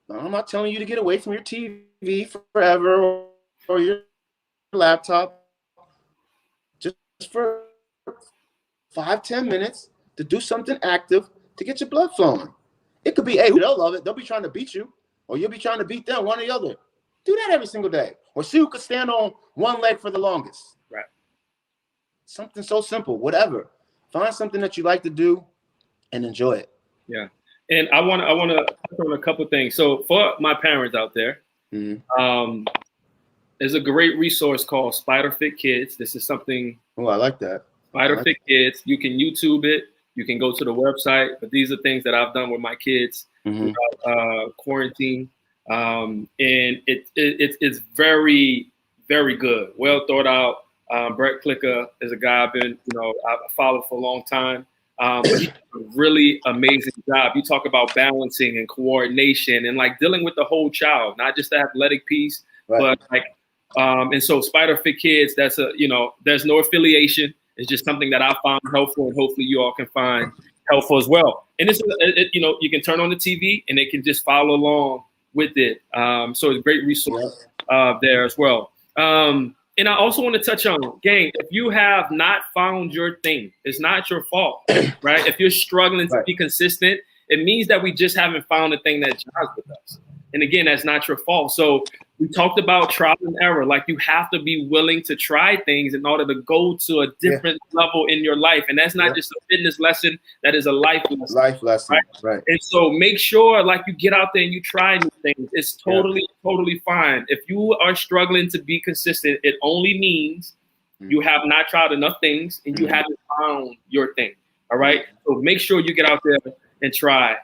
I'm not telling you to get away from your TV forever or your laptop. Just for 5-10 minutes to do something active to get your blood flowing. It could be, hey, they'll love it. They'll be trying to beat you, or you'll be trying to beat them, one or the other. Do that every single day. Or see who could stand on one leg for the longest. Right. Something so simple, whatever. Find something that you like to do and enjoy it. Yeah. And I want to touch on a couple of things. So for my parents out there, there's a great resource called Spider Fit Kids. This is something. Oh, I like that. Spider Fit Kids. You can YouTube it. You can go to the website. But these are things that I've done with my kids throughout quarantine. And it's very, very good. Well thought out. Brett Klicker is a guy I've followed for a long time. But he does a really amazing job. You talk about balancing and coordination and like dealing with the whole child, not just the athletic piece, but like, and so Spider Fit Kids, that's there's no affiliation. It's just something that I found helpful, and hopefully you all can find helpful as well. And it's, you can turn on the TV and they can just follow along with it. So it's a great resource there as well. And I also want to touch on, gang, if you have not found your thing, it's not your fault, right? If you're struggling to be consistent, it means that we just haven't found the thing that jives with us. And again, that's not your fault. So we talked about trial and error. Like, you have to be willing to try things in order to go to a different level in your life. And that's not just a fitness lesson, that is a life lesson. Life lesson, right. And so make sure, like, you get out there and you try new things. It's totally fine. If you are struggling to be consistent, it only means you have not tried enough things and you haven't found your thing. All right. So make sure you get out there and try.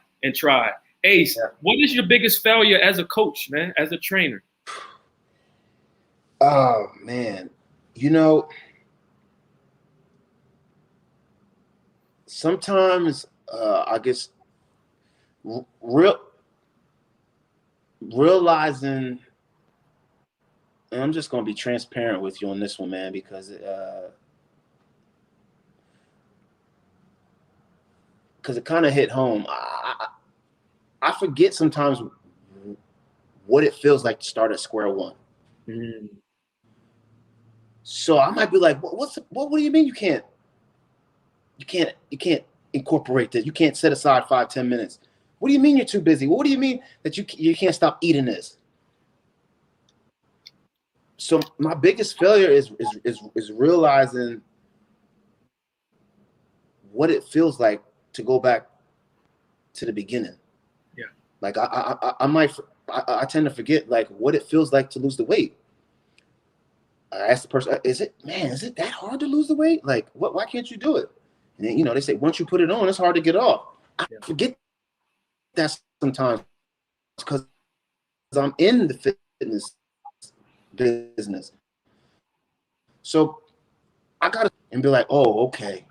Ace, what is your biggest failure as a coach, man, as a trainer? Oh, man. Sometimes I guess realizing, and I'm just going to be transparent with you on this one, man, because it kind of hit home. I forget sometimes what it feels like to start at square one. So I might be like, what do you mean you can't incorporate this? You can't set aside 5-10 minutes. What do you mean you're too busy? What do you mean that you can't stop eating this? So my biggest failure is realizing what it feels like to go back to the beginning. Yeah. Like I tend to forget like what it feels like to lose the weight. I asked the person, is it that hard to lose the weight? Like, why can't you do it? And then, they say, once you put it on, it's hard to get off. I forget that sometimes because I'm in the fitness business. So I got to and be like, oh, okay.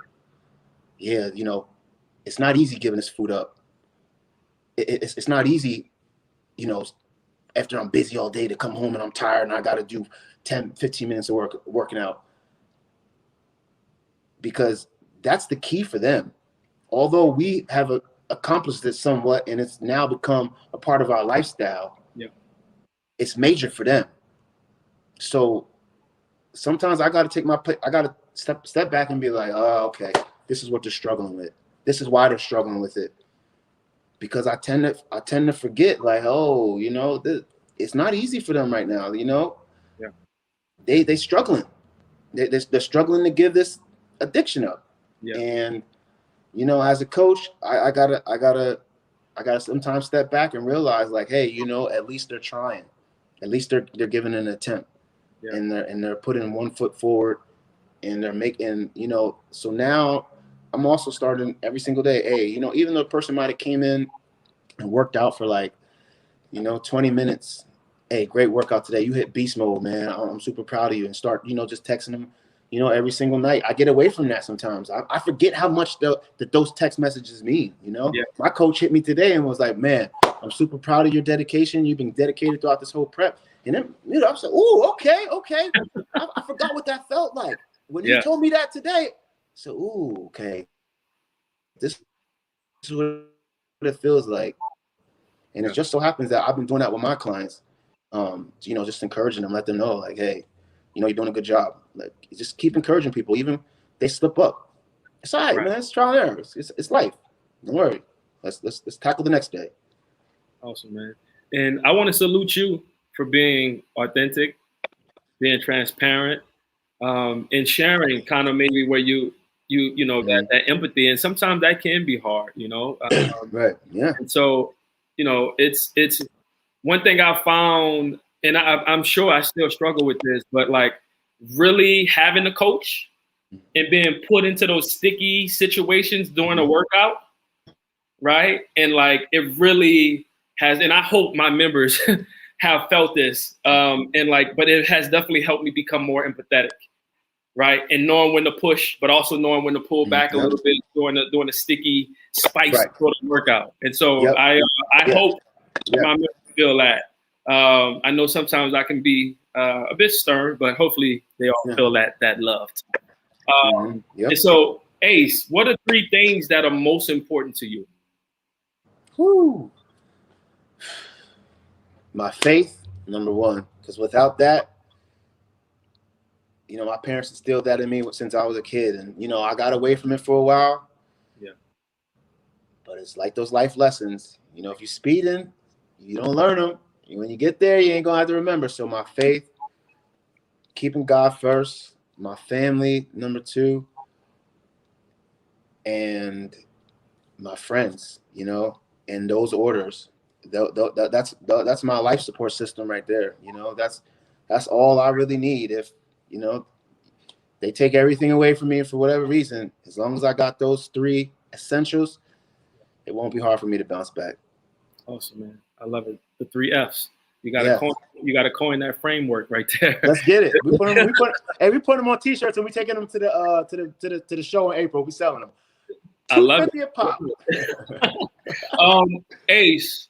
Yeah, it's not easy giving this food up. It's not easy, after I'm busy all day to come home and I'm tired and I got to do 10, 15 minutes of working out. Because that's the key for them. Although we have accomplished this somewhat and it's now become a part of our lifestyle, it's major for them. So sometimes I got to step back and be like, oh, okay, this is what they're struggling with. This is why they're struggling with it. Because I tend to forget, like, oh, it's not easy for them right now. Yeah. They struggling. They're struggling to give this addiction up. Yeah. And as a coach, I gotta sometimes step back and realize, like, hey, at least they're trying. At least they're giving an attempt. Yeah. And they're putting one foot forward, and they're making, so now I'm also starting every single day. Hey, even though the person might have came in and worked out for like, 20 minutes. Hey, great workout today. You hit beast mode, man. I'm super proud of you. And start, just texting them, every single night. I get away from that sometimes. I forget how much that those text messages mean, Yeah. My coach hit me today and was like, man, I'm super proud of your dedication. You've been dedicated throughout this whole prep. And then, I was like, ooh, okay. I forgot what that felt like. When you told me that today, so, ooh, okay. This is what it feels like. And it just so happens that I've been doing that with my clients, just encouraging them, let them know, like, hey, you're doing a good job. Like, just keep encouraging people, even they slip up. It's all right, man. It's trial and error. It's life. Don't worry. Let's tackle the next day. Awesome, man. And I want to salute you for being authentic, being transparent, and sharing kind of maybe where you that empathy. And sometimes that can be hard, Right. Yeah. And so, it's one thing I found, and I'm sure I still struggle with this, but like really having a coach and being put into those sticky situations during a workout, right? And like it really has, and I hope my members have felt this, and like, but it has definitely helped me become more empathetic, right? And knowing when to push, but also knowing when to pull back a little bit during the sticky spice sort of workout. And so I hope my members feel that. I know sometimes I can be a bit stern, but hopefully they all feel that love. And so, Ace, what are 3 things that are most important to you? Whew. My faith, number 1, because without that, my parents instilled that in me since I was a kid, and I got away from it for a while. Yeah. But it's like those life lessons. If you're speeding, you don't learn them. When you get there, you ain't gonna have to remember. So my faith, keeping God first, my family number 2, and my friends. In those orders. That's my life support system right there. That's all I really need. If they take everything away from me for whatever reason, as long as I got those 3 essentials, it won't be hard for me to bounce back. Awesome, man. I love it. The 3 Fs. You gotta coin that framework right there. Let's get it. We put them on T-shirts and we taking them to the show in April. We selling them. I love it. $2.50 a pop. Ace,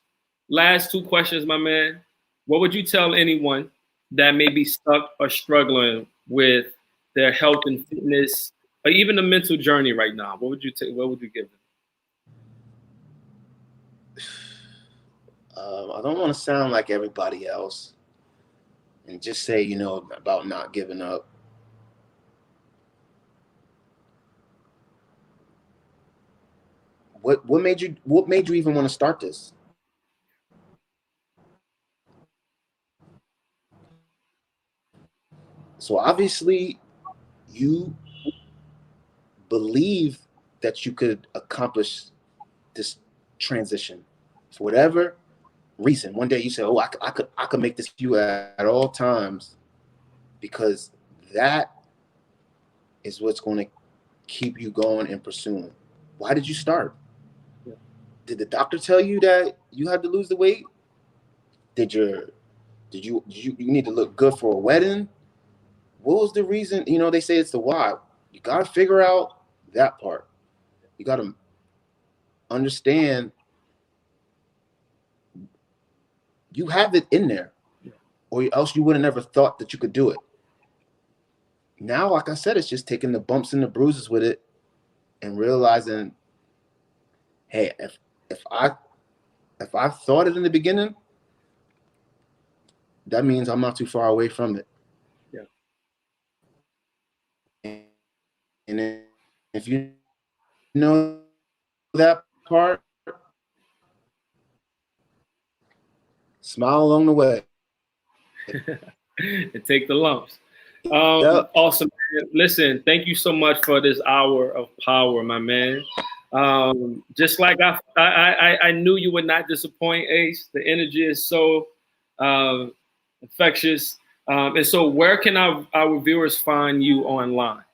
last 2 questions, my man. What would you tell anyone that may be stuck or struggling with their health and fitness, or even the mental journey right now? What would you give them? I don't want to sound like everybody else and just say, about not giving up. What made you even want to start this? So obviously you believe that you could accomplish this transition for whatever reason. One day you say, "Oh, I could make this you at all times," because that is what's going to keep you going and pursuing. Why did you start? Yeah. Did the doctor tell you that you had to lose the weight? Did you need to look good for a wedding? What was the reason? You know, they say it's the why. You got to figure out that part. You got to understand you have it in there, or else you would have never thought that you could do it. Now, like I said, it's just taking the bumps and the bruises with it and realizing, hey, if I thought it in the beginning, that means I'm not too far away from it. Yeah. And if you know that part, smile along the way. And take the lumps. Yep. Awesome. Listen, thank you so much for this hour of power, my man. Just like I knew you would not disappoint, Ace. The energy is so infectious. And so where can our viewers find you online?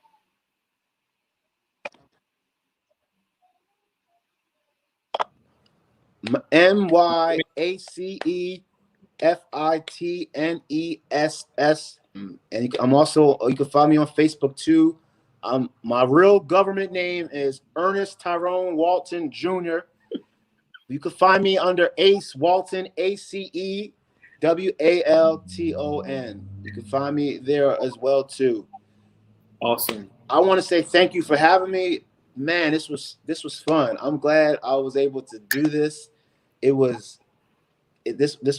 MyAceFitness. And I'm also, you can find me on Facebook too. My real government name is Ernest Tyrone Walton Jr. You can find me under Ace Walton, ACE WALTON. You can find me there as well too. Awesome. I want to say thank you for having me. Man, this was fun. I'm glad I was able to do this. This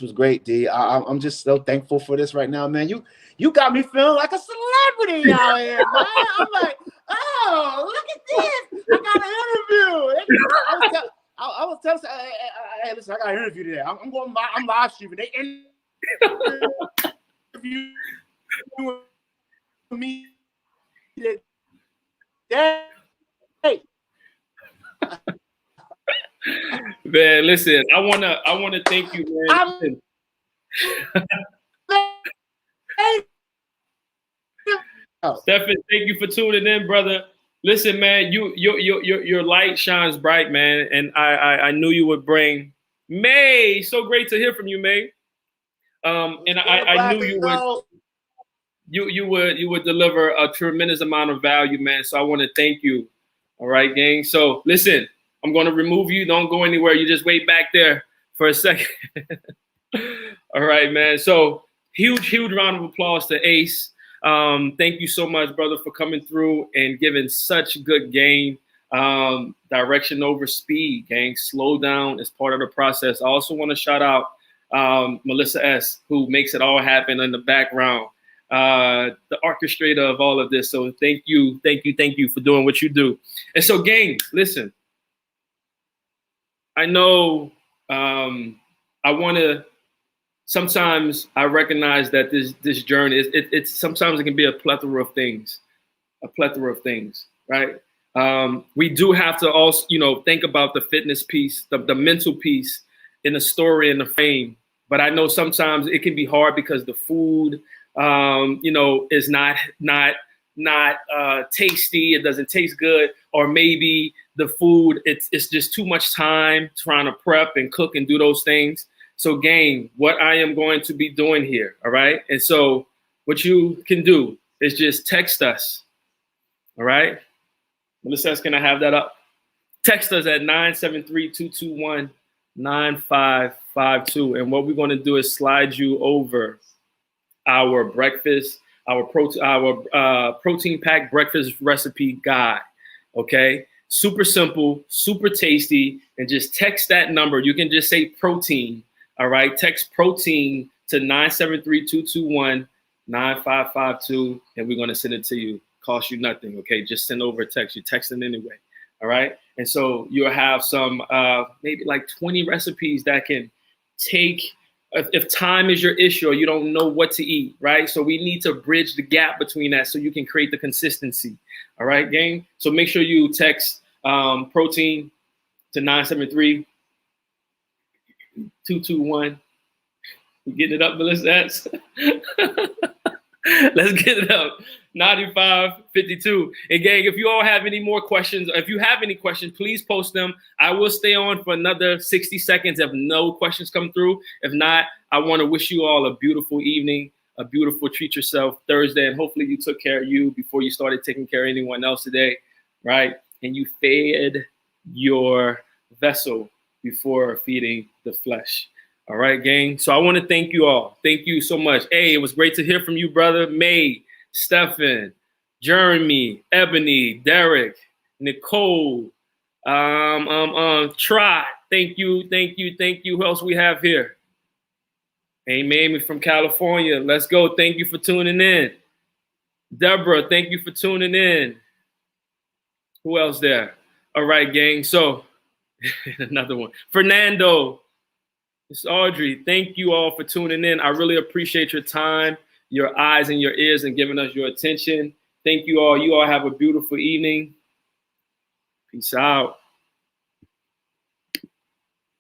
was great, D. I'm just so thankful for this right now, man. You got me feeling like a celebrity out here, man. I'm like, oh, look at this. I got an interview. I was telling, hey, listen, I got an interview today. I'm live streaming. They interview me today. Hey. Man, listen, I wanna thank you, man. Stephen, thank you for tuning in, brother. Listen, man, your light shines bright, man, and I knew you would bring May. So great to hear from you, May. And I knew you would deliver a tremendous amount of value, man. So I want to thank you. All right, gang. So listen, I'm going to remove you. Don't go anywhere. You just wait back there for a second. All right, man. So huge round of applause to Ace. Thank you so much, brother, for coming through and giving such good game. Direction over speed, gang. Slow down is part of the process. I also want to shout out Melissa S., who makes it all happen in the background, the orchestrator of all of this. So thank you for doing what you do. And so, gang, listen, I know I want to. Sometimes I recognize that this journey it's sometimes it can be a plethora of things, right? We do have to also, think about the fitness piece, the mental piece in the story and the frame. But I know sometimes it can be hard because the food, is not tasty. It doesn't taste good, or maybe the food it's just too much time trying to prep and cook and do those things. So, gang, what I am going to be doing here, all right? And so what you can do is just text us, all right? Melissa, can I have that up? Text us at 973-221-9552. And what we're going to do is slide you over our breakfast, our protein-packed breakfast recipe guide, okay? Super simple, super tasty, and just text that number. You can just say protein. All right, text protein to 973-221-9552, and we're going to send it to you. Cost you nothing, okay? Just send over a text. You're texting anyway, all right? And so you'll have some maybe like 20 recipes that can take if time is your issue or you don't know what to eat, right? So we need to bridge the gap between that so you can create the consistency. All right, gang? So make sure you text protein to 973-221. We getting it up, Melissa? Let's get it up. 9552. And gang, if you all have any more questions, if you have any questions, please post them. I will stay on for another 60 seconds if no questions come through. If not, I want to wish you all a beautiful evening, a beautiful treat yourself Thursday, and hopefully you took care of you before you started taking care of anyone else today, right? And you fed your vessel before feeding the flesh. All right, gang. So I want to thank you all. Thank you so much. Hey, it was great to hear from you, brother. May, Stephen, Jeremy, Ebony, Derek, Nicole, Trot. Thank you. Who else we have here? Hey, Mamie from California. Let's go. Thank you for tuning in. Deborah, thank you for tuning in. Who else there? All right, gang. So another one. Fernando. It's Audrey. Thank you all for tuning in. I really appreciate your time, your eyes and your ears, and giving us your attention. Thank you all. You all have a beautiful evening. Peace out.